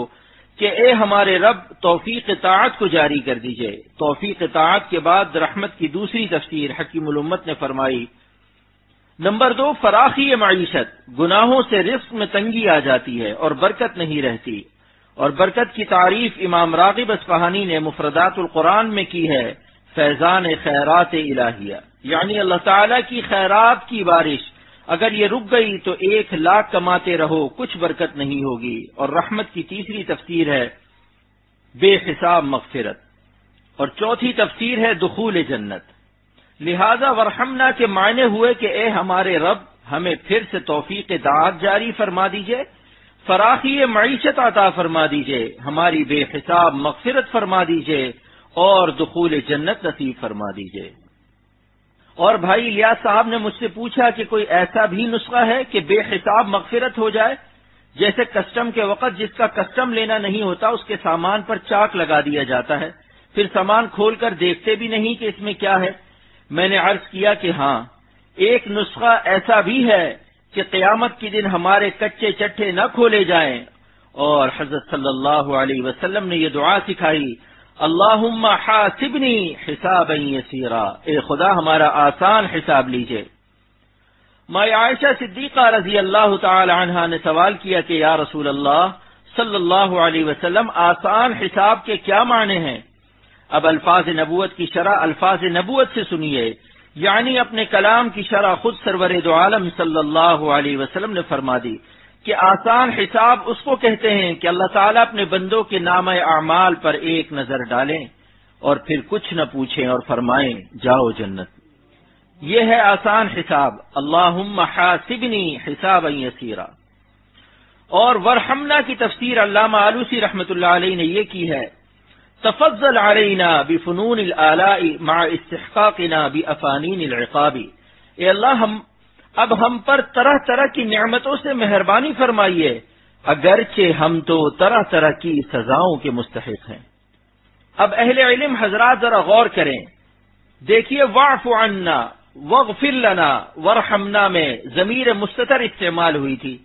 کہ اے ہمارے رب توفیق طاعت کو جاری کر دیجئے۔ توفیق طاعت کے بعد رحمت کی دوسری تفسیر حکیم الامت نے فرمائی۔ نمبر 2، فراخی معیشت، گناہوں سے رزق میں تنگی آ جاتی ہے اور برکت نہیں رہتی، اور برکت کی تعریف امام راغب اصفہانی نے مفردات القرآن میں کی ہے، فیضان خیرات الہیہ، یعنی اللہ تعالیٰ کی خیرات کی بارش اگر یہ رک گئی تو 1 لاکھ کماتے رہو کچھ برکت نہیں ہوگی۔ اور رحمت کی تیسری تفسیر ہے بے حساب مغفرت، اور چوتھی تفسیر ہے دخول جنت۔ لہذا ورحمنا کے معنی ہوئے کہ اے ہمارے رب ہمیں پھر سے توفیق طاعت جاری فرما دیجئے، فراخی معیشت عطا فرما دیجئے، ہماری بے حساب مغفرت فرما دیجئے اور دخول جنت نصیب فرما دیجئے۔ اور بھائی الیاس صاحب نے مجھ سے پوچھا کہ کوئی ایسا بھی نسخہ ہے کہ بے حساب مغفرت ہو جائے؟ جیسے کسٹم کے وقت جس کا کسٹم لینا نہیں ہوتا اس کے سامان پر چاک لگا دیا جاتا ہے، پھر سامان کھول کر دیکھتے بھی نہیں کہ اس میں کیا ہے؟ میں نے عرض کیا کہ ہاں، ایک نسخہ ایسا بھی ہے کہ قیامت کے دن ہمارے کچے چٹھے نہ کھولے جائیں، اور حضرت صلی اللہ علیہ وسلم نے یہ دعا سکھائی، اللہم حاسبنی حسابا یسیرا، اے خدا ہمارا آسان حساب لیجئے۔ ماں عائشہ صدیقہ رضی اللہ تعالی عنہا نے سوال کیا کہ یا رسول اللہ صلی اللہ علیہ وسلم، آسان حساب کے کیا معنی ہیں؟ اب الفاظ نبوت کی شرح الفاظ نبوت سے سنیے، یعنی اپنے کلام کی شرح خود سرور دو عالم صلی اللہ علیہ وسلم نے فرما دی کہ آسان حساب اس کو کہتے ہیں کہ اللہ تعالیٰ اپنے بندوں کے نامہ اعمال پر ایک نظر ڈالیں اور پھر کچھ نہ پوچھیں اور فرمائیں جاؤ جنت۔ یہ ہے آسان حساب، اللہم حاسبنی حسابا یسیرا۔ اور ورحمنا کی تفسیر علامہ آلوسی رحمۃ اللہ علیہ نے یہ کی ہے، تفضل علینا بفنون الآلاء مع استحقاقنا بافانین العقاب، اے اللہ اب ہم پر طرح طرح کی نعمتوں سے مہربانی فرمائیے، اگرچہ ہم تو طرح طرح کی سزاؤں کے مستحق ہیں۔ اب اہل علم حضرات ذرا غور کریں، دیکھیے واعف عنا واغفر لنا ورحمنا میں ضمیر مستتر استعمال ہوئی تھی،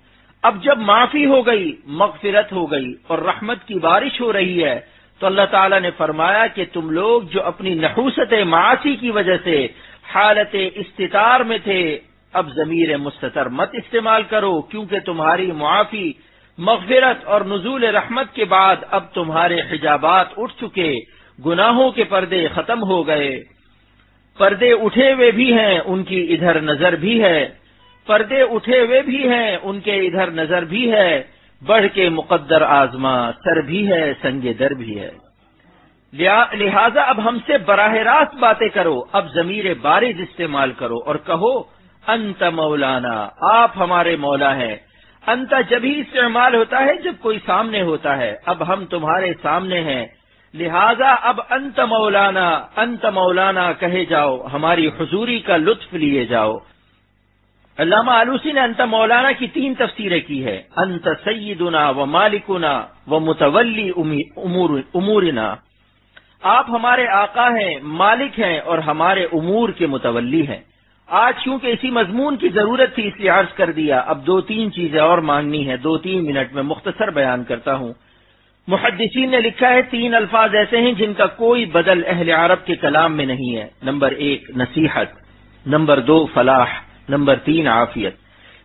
اب جب معافی ہو گئی، مغفرت ہو گئی اور رحمت کی بارش ہو رہی ہے، تو اللہ تعالیٰ نے فرمایا کہ تم لوگ جو اپنی نحوست معاصی کی وجہ سے حالت استتار میں تھے، اب ضمیر مستتر مت استعمال کرو، کیونکہ تمہاری معافی، مغفرت اور نزول رحمت کے بعد اب تمہارے حجابات اٹھ چکے، گناہوں کے پردے ختم ہو گئے، پردے اٹھے ہوئے بھی ہیں، ان کی ادھر نظر بھی ہے، پردے اٹھے ہوئے بھی ہیں، ان کے ادھر نظر بھی ہے، بڑھ کے مقدر آزما سر بھی ہے، سنگ در بھی ہے۔ لہذا اب ہم سے براہ راست باتیں کرو، اب ضمیر بارز استعمال کرو اور کہو انت مولانا، آپ ہمارے مولا ہیں۔ انت جبھی استعمال ہوتا ہے جب کوئی سامنے ہوتا ہے، اب ہم تمہارے سامنے ہیں، لہذا اب انت مولانا کہے جاؤ، ہماری حضوری کا لطف لیے جاؤ۔ علامہ آلوسی نے انت مولانا کی 3 تفسیریں کی ہے، انت سیدنا و مالکنا و متولی امورنا، آپ ہمارے آقا ہیں، مالک ہیں اور ہمارے امور کے متولی ہیں۔ آج کیونکہ اسی مضمون کی ضرورت تھی اس لیے عرض کر دیا، اب 2-3 چیزیں اور مانگنی ہیں، 2-3 منٹ میں مختصر بیان کرتا ہوں۔ محدثین نے لکھا ہے 3 الفاظ ایسے ہیں جن کا کوئی بدل اہل عرب کے کلام میں نہیں ہے، نمبر 1 نصیحت، نمبر 2 فلاح، نمبر 3 عافیت۔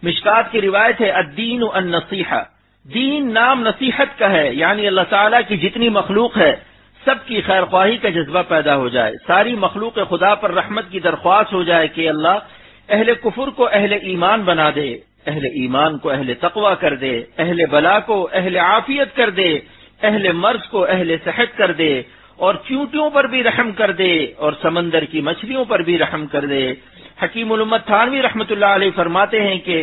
مشکات کی روایت ہے الدین النصیحہ، دین نام نصیحت کا ہے، یعنی اللہ تعالیٰ کی جتنی مخلوق ہے سب کی خیر خواہی کا جذبہ پیدا ہو جائے، ساری مخلوق خدا پر رحمت کی درخواست ہو جائے کہ اللہ اہل کفر کو اہل ایمان بنا دے، اہل ایمان کو اہل تقوی کر دے، اہل بلا کو اہل عافیت کر دے، اہل مرض کو اہل صحت کر دے، اور چونٹیوں پر بھی رحم کر دے اور سمندر کی مچھلیوں پر بھی رحم کر دے۔ حکیم الامت تھانوی رحمۃ اللہ علیہ فرماتے ہیں کہ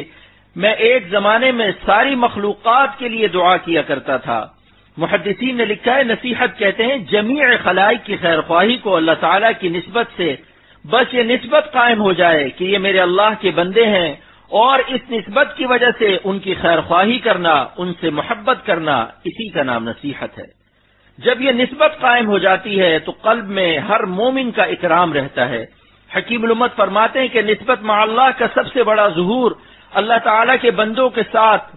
میں ایک زمانے میں ساری مخلوقات کے لیے دعا کیا کرتا تھا۔ محدثین نے لکھا ہے نصیحت کہتے ہیں جمیع خلائق کی خیر خواہی کو اللہ تعالیٰ کی نسبت سے بس یہ نسبت قائم ہو جائے کہ یہ میرے اللہ کے بندے ہیں، اور اس نسبت کی وجہ سے ان کی خیر خواہی کرنا، ان سے محبت کرنا، اسی کا نام نصیحت ہے۔ جب یہ نسبت قائم ہو جاتی ہے تو قلب میں ہر مومن کا اکرام رہتا ہے۔ حکیم الامت فرماتے ہیں کہ نسبت مع اللہ کا سب سے بڑا ظہور اللہ تعالیٰ کے بندوں کے ساتھ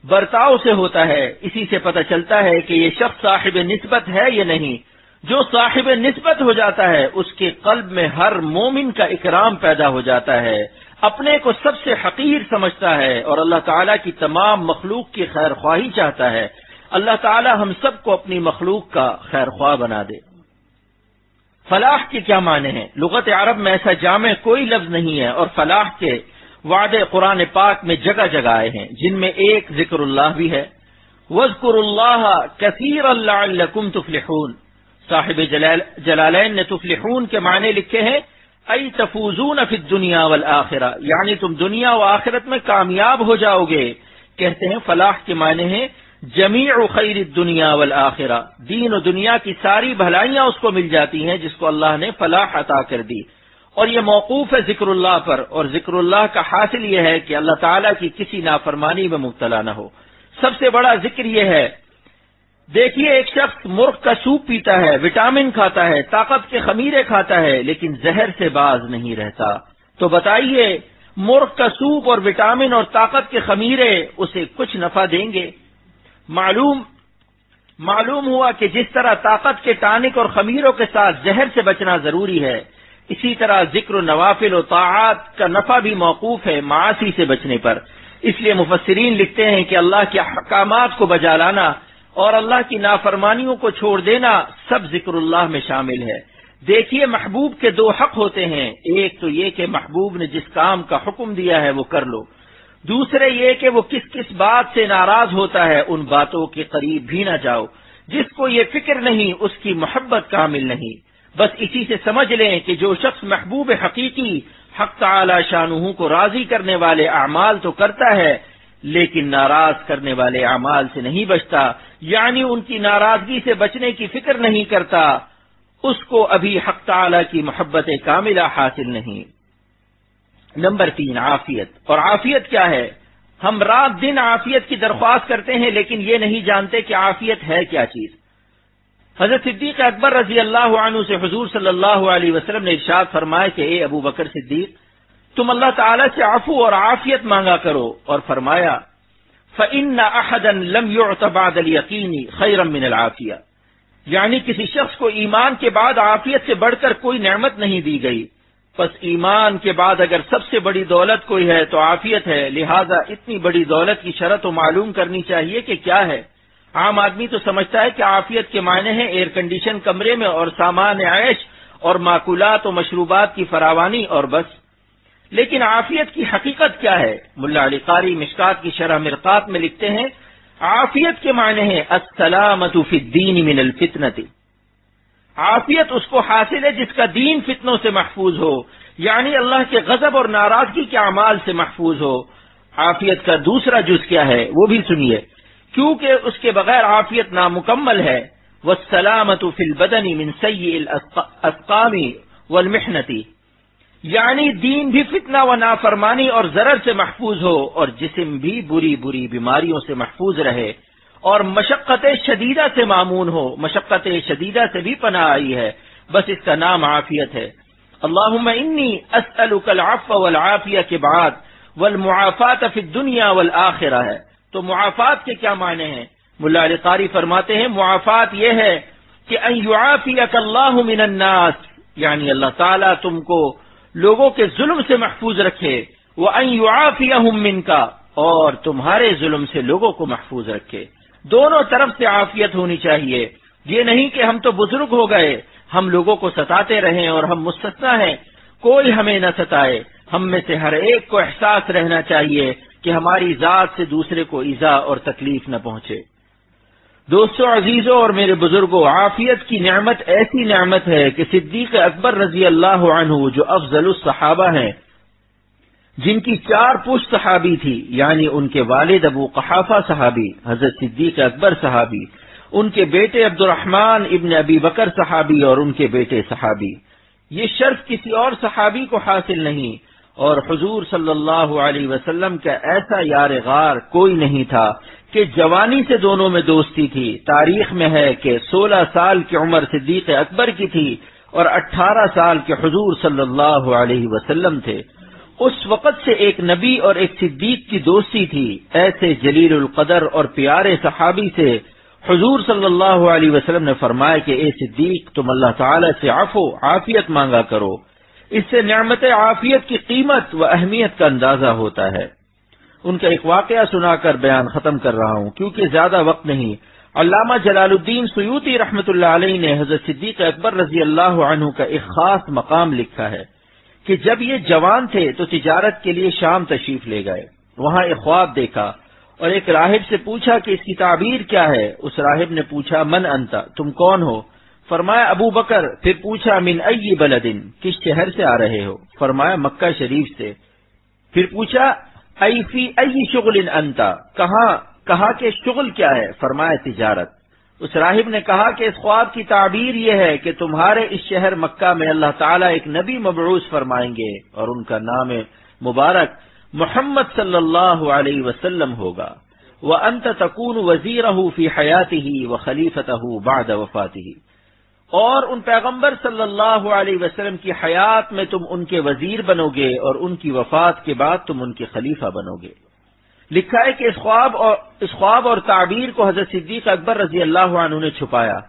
برتاؤ سے ہوتا ہے، اسی سے پتہ چلتا ہے کہ یہ شخص صاحب نسبت ہے یا نہیں۔ جو صاحب نسبت ہو جاتا ہے اس کے قلب میں ہر مومن کا اکرام پیدا ہو جاتا ہے، اپنے کو سب سے حقیر سمجھتا ہے اور اللہ تعالیٰ کی تمام مخلوق کی خیر خواہی چاہتا ہے۔ اللہ تعالیٰ ہم سب کو اپنی مخلوق کا خیر خواہ بنا دے۔ فلاح کے کیا معنی ہیں؟ لغت عرب میں ایسا جامع کوئی لفظ نہیں ہے، اور فلاح کے وعدے قرآن پاک میں جگہ جگہ آئے ہیں، جن میں ایک ذکر اللہ بھی ہے۔ وَاذْكُرُوا اللَّهَ كَثِيرًا لَعَلَّكُمْ تُفْلِحُونَ، صاحب جلالین نے تفلحون کے معنی لکھے ہیں ای تفوزون فی الدنیا والآخرہ، یعنی تم دنیا و آخرت میں کامیاب ہو جاؤ گے۔ کہتے ہیں فلاح کے معنی ہیں جمیع خیر الدنیا والآخرہ، دین و دنیا کی ساری بھلائیاں اس کو مل جاتی ہیں جس کو اللہ نے فلاح عطا کر دی، اور یہ موقوف ہے ذکر اللہ پر، اور ذکر اللہ کا حاصل یہ ہے کہ اللہ تعالیٰ کی کسی نافرمانی میں مبتلا نہ ہو۔ سب سے بڑا ذکر یہ ہے دیکھیے ایک شخص مرغ کا سوپ پیتا ہے، وٹامن کھاتا ہے، طاقت کے خمیرے کھاتا ہے، لیکن زہر سے باز نہیں رہتا، تو بتائیے مرغ کا سوپ اور وٹامن اور طاقت کے خمیرے اسے کچھ نفع دیں گے؟ معلوم ہوا کہ جس طرح طاقت کے ٹانک اور خمیروں کے ساتھ زہر سے بچنا ضروری ہے، اسی طرح ذکر و نوافل و طاعات کا نفع بھی موقوف ہے معاصی سے بچنے پر۔ اس لیے مفسرین لکھتے ہیں کہ اللہ کے احکامات کو بجا لانا اور اللہ کی نافرمانیوں کو چھوڑ دینا سب ذکر اللہ میں شامل ہے۔ دیکھیے محبوب کے دو حق ہوتے ہیں، ایک تو یہ کہ محبوب نے جس کام کا حکم دیا ہے وہ کر لو، دوسرے یہ کہ وہ کس کس بات سے ناراض ہوتا ہے ان باتوں کے قریب بھی نہ جاؤ۔ جس کو یہ فکر نہیں اس کی محبت کامل نہیں۔ بس اسی سے سمجھ لیں کہ جو شخص محبوب حقیقی حق تعالی شانہ کو راضی کرنے والے اعمال تو کرتا ہے لیکن ناراض کرنے والے اعمال سے نہیں بچتا، یعنی ان کی ناراضگی سے بچنے کی فکر نہیں کرتا، اس کو ابھی حق تعالی کی محبت کاملہ حاصل نہیں۔ نمبر 3، عافیت۔ اور عافیت کیا ہے؟ ہم رات دن عافیت کی درخواست کرتے ہیں لیکن یہ نہیں جانتے کہ عافیت ہے کیا چیز۔ حضرت صدیق اکبر رضی اللہ عنہ سے حضور صلی اللہ علیہ وسلم نے ارشاد فرمایا کہ اے ابو بکر صدیق، تم اللہ تعالی سے عفو اور عافیت مانگا کرو، اور فرمایا فَإِنَّ أَحَدًا لَمْ يُعْتَ بَعْدَ الْيَقِينِ خَيْرًا مِنَ الْعَافِيَةِ، یعنی کسی شخص کو ایمان کے بعد عافیت سے بڑھ کر کوئی نعمت نہیں دی گئی، پس ایمان کے بعد اگر سب سے بڑی دولت کوئی ہے تو عافیت ہے، لہذا اتنی بڑی دولت کی شرط و معلوم کرنی چاہیے کہ کیا ہے۔ عام آدمی تو سمجھتا ہے کہ عافیت کے معنی ہے ایئر کنڈیشن کمرے میں اور سامان عیش اور ماکولات و مشروبات کی فراوانی اور بس، لیکن عافیت کی حقیقت کیا ہے؟ ملا علی قاری مشکات کی شرح مرقات میں لکھتے ہیں عافیت کے معنی ہے السلامۃ فی الدین من الفتنۃ، عافیت اس کو حاصل ہے جس کا دین فتنوں سے محفوظ ہو، یعنی اللہ کے غضب اور ناراضگی کے اعمال سے محفوظ ہو۔ عافیت کا دوسرا جز کیا ہے وہ بھی سنیے، کیونکہ اس کے بغیر عافیت نامکمل ہے۔ والسلامۃ فی البدن من سیء الاسقام والمحنۃ، یعنی دین بھی فتنہ و نافرمانی اور ضرر سے محفوظ ہو اور جسم بھی بری بری بیماریوں سے محفوظ رہے اور مشقت شدیدہ سے مامون ہو، مشقت شدیدہ سے بھی پناہ آئی ہے، بس اس کا نام عافیت ہے۔ اللہم انی اسألک العفو والعافیہ کے بعد والمعافات فی الدنیا والآخرہ ہے، تو معافات کے کیا معنی ہیں؟ ملا علی قاری فرماتے ہیں معافات یہ ہے کہ ان یعافیک اللہ من الناس، یعنی اللہ تعالیٰ تم کو لوگوں کے ظلم سے محفوظ رکھے، وان یعافیہم منک، اور تمہارے ظلم سے لوگوں کو محفوظ رکھے۔ دونوں طرف سے عافیت ہونی چاہیے، یہ نہیں کہ ہم تو بزرگ ہو گئے، ہم لوگوں کو ستاتے رہیں اور ہم مستثنیٰ ہیں، کوئی ہمیں نہ ستائے۔ ہم میں سے ہر ایک کو احساس رہنا چاہیے کہ ہماری ذات سے دوسرے کو ایذا اور تکلیف نہ پہنچے۔ دوستو عزیزوں اور میرے بزرگوں، عافیت کی نعمت ایسی نعمت ہے کہ صدیق اکبر رضی اللہ عنہ جو افضل الصحابہ ہیں، جن کی 4 پشت صحابی تھی، یعنی ان کے والد ابو قحافہ صحابی، حضرت صدیق اکبر صحابی، ان کے بیٹے عبد الرحمن ابن ابی بکر صحابی اور ان کے بیٹے صحابی، یہ شرف کسی اور صحابی کو حاصل نہیں، اور حضور صلی اللہ علیہ وسلم کا ایسا یار غار کوئی نہیں تھا کہ جوانی سے دونوں میں دوستی تھی۔ تاریخ میں ہے کہ 16 سال کی عمر صدیق اکبر کی تھی اور 18 سال کے حضور صلی اللہ علیہ وسلم تھے۔ اس وقت سے ایک نبی اور ایک صدیق کی دوستی تھی۔ ایسے جلیل القدر اور پیارے صحابی سے حضور صلی اللہ علیہ وسلم نے فرمایا کہ اے صدیق، تم اللہ تعالی سے عفو عافیت مانگا کرو، اس سے نعمت عافیت کی قیمت و اہمیت کا اندازہ ہوتا ہے۔ ان کا ایک واقعہ سنا کر بیان ختم کر رہا ہوں کیونکہ زیادہ وقت نہیں۔ علامہ جلال الدین سیوطی رحمۃ اللہ علیہ نے حضرت صدیق اکبر رضی اللہ عنہ کا ایک خاص مقام لکھا ہے کہ جب یہ جوان تھے تو تجارت کے لیے شام تشریف لے گئے، وہاں ایک خواب دیکھا اور ایک راہب سے پوچھا کہ اس کی تعبیر کیا ہے۔ اس راہب نے پوچھا من انت، تم کون ہو؟ فرمایا ابو بکر۔ پھر پوچھا من ای بلدن، کس شہر سے آ رہے ہو؟ فرمایا مکہ شریف سے۔ پھر پوچھا ای فی ای شغل انت، کہا کہ شغل کیا ہے؟ فرمایا تجارت۔ اس راہب نے کہا کہ اس خواب کی تعبیر یہ ہے کہ تمہارے اس شہر مکہ میں اللہ تعالیٰ ایک نبی مبعوث فرمائیں گے اور ان کا نام مبارک محمد صلی اللہ علیہ وسلم ہوگا، وَأَنْتَ تَكُونُ وَزِيرَهُ فِي حَيَاتِهِ وَخَلِيفَتَهُ بَعْدَ وَفَاتِهِ، اور ان پیغمبر صلی اللہ علیہ وسلم کی حیات میں تم ان کے وزیر بنو گے اور ان کی وفات کے بعد تم ان کے خلیفہ بنو گے۔ لکھا ہے کہ اس خواب اور تعبیر کو حضرت صدیق اکبر رضی اللہ عنہ نے چھپایا۔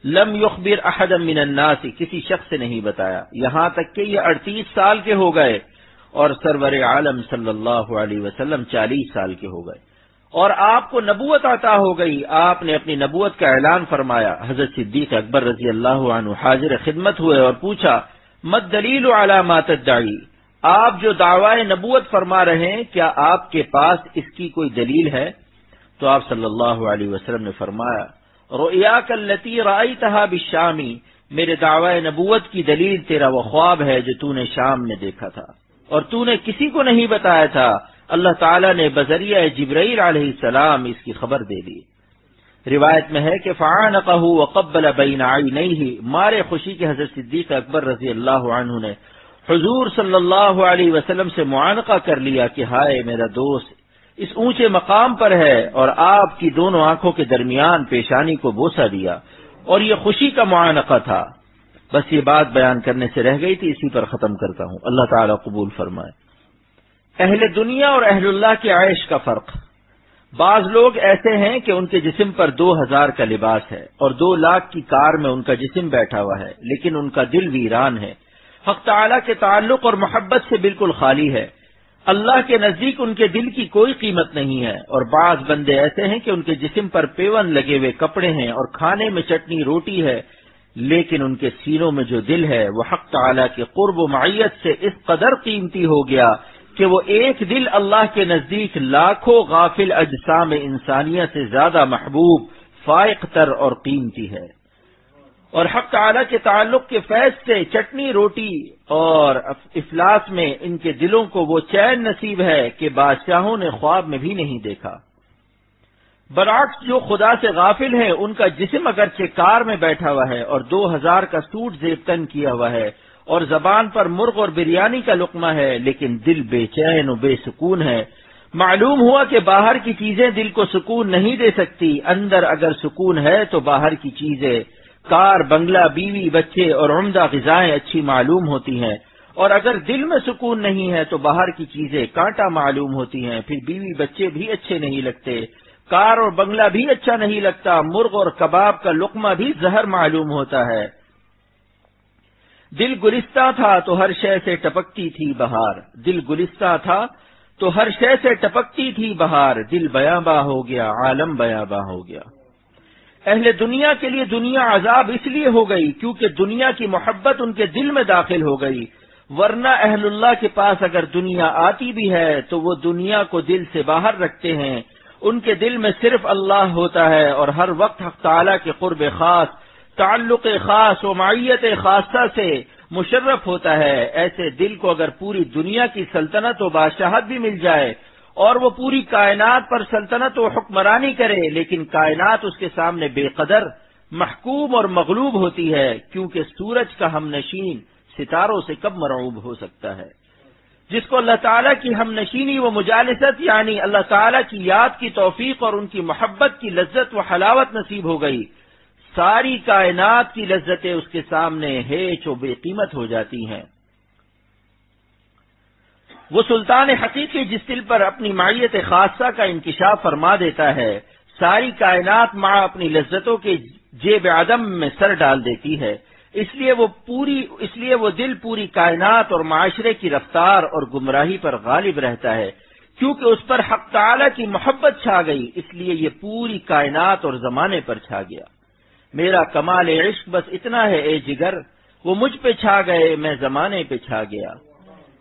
لم یخبر احدا من الناس، کسی شخص سے نہیں بتایا، یہاں تک کہ یہ 38 سال کے ہو گئے اور سرور عالم صلی اللہ علیہ وسلم 40 سال کے ہو گئے اور آپ کو نبوت عطا ہو گئی۔ آپ نے اپنی نبوت کا اعلان فرمایا۔ حضرت صدیق اکبر رضی اللہ عنہ حاضر خدمت ہوئے اور پوچھا، مد دلیل علی ما تدعی، آپ جو دعوی نبوت فرما رہے ہیں کیا آپ کے پاس اس کی کوئی دلیل ہے؟ تو آپ صلی اللہ علیہ وسلم نے فرمایا، رؤیاک التی رأیتها بالشام، میرے دعوی نبوت کی دلیل تیرا وہ خواب ہے جو تو نے شام میں دیکھا تھا اور تو نے کسی کو نہیں بتایا تھا، اللہ تعالیٰ نے بذریعہ جبرائیل علیہ السلام اس کی خبر دے دی۔ روایت میں ہے کہ فعانقہ وقبل بین عینیہ، مارے خوشی کے حضرت صدیق اکبر رضی اللہ عنہ نے حضور صلی اللہ علیہ وسلم سے معانقہ کر لیا کہ ہائے میرا دوست اس اونچے مقام پر ہے، اور آپ کی دونوں آنکھوں کے درمیان پیشانی کو بوسہ دیا، اور یہ خوشی کا معانقہ تھا۔ بس یہ بات بیان کرنے سے رہ گئی تھی، اسی پر ختم کرتا ہوں، اللہ تعالیٰ قبول فرمائے۔ اہل دنیا اور اہل اللہ کے عیش کا فرق۔ بعض لوگ ایسے ہیں کہ ان کے جسم پر 2000 کا لباس ہے اور 2 لاکھ کی کار میں ان کا جسم بیٹھا ہوا ہے، لیکن ان کا دل ویران ہے، حق تعالیٰ کے تعلق اور محبت سے بالکل خالی ہے، اللہ کے نزدیک ان کے دل کی کوئی قیمت نہیں ہے۔ اور بعض بندے ایسے ہیں کہ ان کے جسم پر پیون لگے ہوئے کپڑے ہیں اور کھانے میں چٹنی روٹی ہے، لیکن ان کے سینوں میں جو دل ہے وہ حق تعالیٰ کے قرب و معیت سے اس قدر قیمتی ہو گیا کہ وہ ایک دل اللہ کے نزدیک لاکھوں غافل اجسام انسانیہ سے زیادہ محبوب، فائق تر اور قیمتی ہے۔ اور حق تعالیٰ کے تعلق کے فیض سے چٹنی روٹی اور افلاس میں ان کے دلوں کو وہ چین نصیب ہے کہ بادشاہوں نے خواب میں بھی نہیں دیکھا۔ برعکس جو خدا سے غافل ہیں ان کا جسم اگرچہ کار میں بیٹھا ہوا ہے اور 2000 کا سوٹ زیبتن کیا ہوا ہے اور زبان پر مرغ اور بریانی کا لقمہ ہے، لیکن دل بے چین و بے سکون ہے۔ معلوم ہوا کہ باہر کی چیزیں دل کو سکون نہیں دے سکتی، اندر اگر سکون ہے تو باہر کی چیزیں، کار، بنگلہ، بیوی، بچے اور عمدہ غذائیں اچھی معلوم ہوتی ہیں، اور اگر دل میں سکون نہیں ہے تو باہر کی چیزیں کانٹا معلوم ہوتی ہیں، پھر بیوی بچے بھی اچھے نہیں لگتے، کار اور بنگلہ بھی اچھا نہیں لگتا، مرغ اور کباب کا لقمہ بھی زہر معلوم ہوتا ہے۔ دل گلستہ تھا تو ہر شے سے ٹپکتی تھی بہار، دل گلستہ تھا تو ہر شے سے ٹپکتی تھی بہار، دل بیاباں ہو گیا، عالم بیاباں ہو گیا۔ اہل دنیا کے لیے دنیا عذاب اس لیے ہو گئی کیونکہ دنیا کی محبت ان کے دل میں داخل ہو گئی، ورنہ اہل اللہ کے پاس اگر دنیا آتی بھی ہے تو وہ دنیا کو دل سے باہر رکھتے ہیں، ان کے دل میں صرف اللہ ہوتا ہے اور ہر وقت حق تعالیٰ کے قرب خاص، تعلق خاص و معیت خاصہ سے مشرف ہوتا ہے۔ ایسے دل کو اگر پوری دنیا کی سلطنت و بادشاہت بھی مل جائے اور وہ پوری کائنات پر سلطنت و حکمرانی کرے، لیکن کائنات اس کے سامنے بے قدر، محکوم اور مغلوب ہوتی ہے، کیونکہ سورج کا ہم نشین ستاروں سے کب مرعوب ہو سکتا ہے۔ جس کو اللہ تعالیٰ کی ہم نشینی و مجالست یعنی اللہ تعالیٰ کی یاد کی توفیق اور ان کی محبت کی لذت و حلاوت نصیب ہو گئی، ساری کائنات کی لذتیں اس کے سامنے ہیچ و بے قیمت ہو جاتی ہیں۔ وہ سلطان حقیقی جس دل پر اپنی معیت خاصہ کا انکشاف فرما دیتا ہے، ساری کائنات مع اپنی لذتوں کے جیب عدم میں سر ڈال دیتی ہے، اس لیے وہ دل پوری کائنات اور معاشرے کی رفتار اور گمراہی پر غالب رہتا ہے، کیونکہ اس پر حق تعالیٰ کی محبت چھا گئی، اس لیے یہ پوری کائنات اور زمانے پر چھا گیا۔ میرا کمال عشق بس اتنا ہے اے جگر، وہ مجھ پہ چھا گئے میں زمانے پہ چھا گیا۔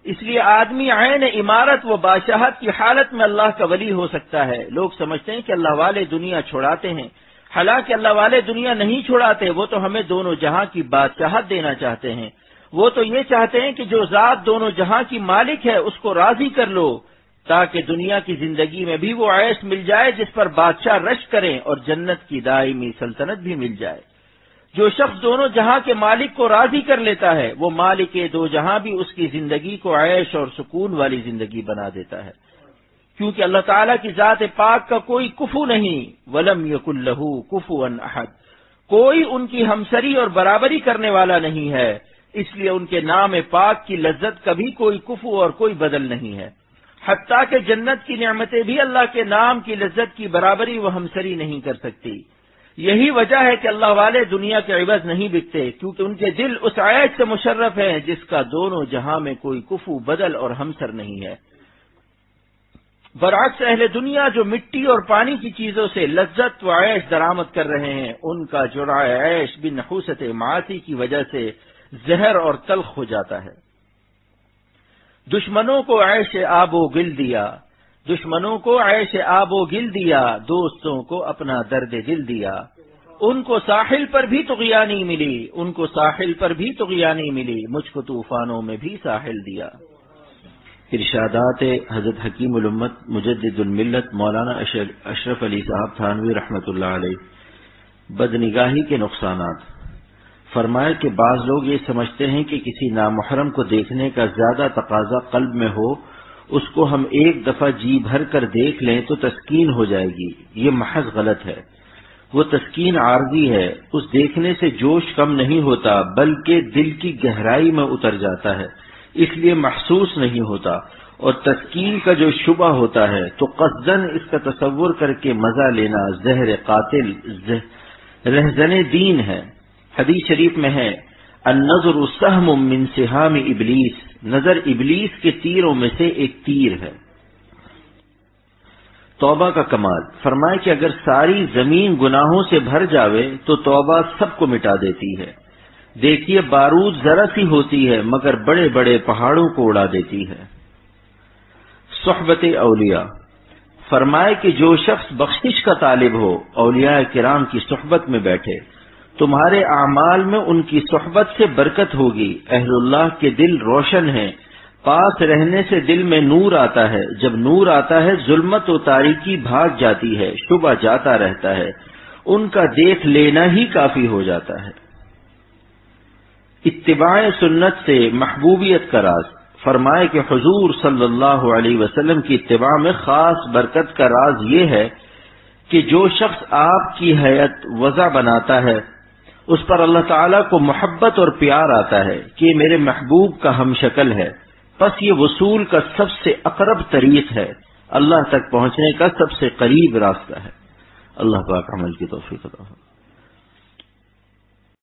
اس لیے آدمی عین عمارت و بادشاہت کی حالت میں اللہ کا ولی ہو سکتا ہے۔ لوگ سمجھتے ہیں کہ اللہ والے دنیا چھوڑاتے ہیں، حالانکہ اللہ والے دنیا نہیں چھوڑاتے، وہ تو ہمیں دونوں جہاں کی بادشاہت دینا چاہتے ہیں۔ وہ تو یہ چاہتے ہیں کہ جو ذات دونوں جہاں کی مالک ہے اس کو راضی کر لو، تاکہ دنیا کی زندگی میں بھی وہ عیش مل جائے جس پر بادشاہ رشک کریں اور جنت کی دائمی سلطنت بھی مل جائے۔ جو شخص دونوں جہاں کے مالک کو راضی کر لیتا ہے وہ مالک دو جہاں بھی اس کی زندگی کو عیش اور سکون والی زندگی بنا دیتا ہے۔ کیونکہ اللہ تعالیٰ کی ذات پاک کا کوئی کفو نہیں، ولم یکن لہ کفوا احد، کوئی ان کی ہمسری اور برابری کرنے والا نہیں ہے، اس لیے ان کے نام پاک کی لذت کبھی کوئی کفو اور کوئی بدل نہیں ہے، حتیٰ کہ جنت کی نعمتیں بھی اللہ کے نام کی لذت کی برابری و ہمسری نہیں کر سکتی۔ یہی وجہ ہے کہ اللہ والے دنیا کے عوض نہیں بکتے، کیونکہ ان کے دل اس عیش سے مشرف ہیں جس کا دونوں جہاں میں کوئی کفو بدل اور ہمسر نہیں ہے۔ برعکس اہل دنیا جو مٹی اور پانی کی چیزوں سے لذت و عیش درآمد کر رہے ہیں، ان کا جرعہ عیش بنحوست معاصی کی وجہ سے زہر اور تلخ ہو جاتا ہے۔ دشمنوں کو عیش آب و گل دیا، دشمنوں کو عیش آب و گل دیا، دوستوں کو اپنا درد دل دیا، ان کو ساحل پر بھی طغیانی ملی، ان کو ساحل پر بھی طغیانی ملی، مجھ کو طوفانوں میں بھی ساحل دیا۔ ارشادات حضرت حکیم الامت مجدد الملت مولانا اشرف علی صاحب تھانوی رحمۃ اللہ علیہ۔ بدنگاہی کے نقصانات۔ فرمایا کہ بعض لوگ یہ سمجھتے ہیں کہ کسی نامحرم کو دیکھنے کا زیادہ تقاضا قلب میں ہو، اس کو ہم ایک دفعہ جی بھر کر دیکھ لیں تو تسکین ہو جائے گی، یہ محض غلط ہے۔ وہ تسکین عارضی ہے، اس دیکھنے سے جوش کم نہیں ہوتا بلکہ دل کی گہرائی میں اتر جاتا ہے، اس لیے محسوس نہیں ہوتا، اور تسکین کا جو شبہ ہوتا ہے تو قصدن اس کا تصور کر کے مزہ لینا زہر قاتل رہزن دین ہے۔ حدیث شریف میں ہے النظر سہم من سہام ابلیس، نظر ابلیس کے تیروں میں سے ایک تیر ہے۔ توبہ کا کمال۔ فرمائے کہ اگر ساری زمین گناہوں سے بھر جاوے تو توبہ سب کو مٹا دیتی ہے۔ دیکھیے بارود ذرا سی ہوتی ہے مگر بڑے بڑے پہاڑوں کو اڑا دیتی ہے۔ صحبت اولیاء۔ فرمائے کہ جو شخص بخشش کا طالب ہو، اولیاء کرام کی صحبت میں بیٹھے، تمہارے اعمال میں ان کی صحبت سے برکت ہوگی۔ اہل اللہ کے دل روشن ہیں، پاس رہنے سے دل میں نور آتا ہے، جب نور آتا ہے ظلمت و تاریکی بھاگ جاتی ہے، شبہ جاتا رہتا ہے، ان کا دیکھ لینا ہی کافی ہو جاتا ہے۔ اتباع سنت سے محبوبیت کا راز۔ فرمائے کہ حضور صلی اللہ علیہ وسلم کی اتباع میں خاص برکت کا راز یہ ہے کہ جو شخص آپ کی حیت وضع بناتا ہے اس پر اللہ تعالیٰ کو محبت اور پیار آتا ہے کہ یہ میرے محبوب کا ہم شکل ہے، پس یہ وصول کا سب سے اقرب طریق ہے، اللہ تک پہنچنے کا سب سے قریب راستہ ہے۔ اللہ پاک عمل کی توفیق عطا فرمائے۔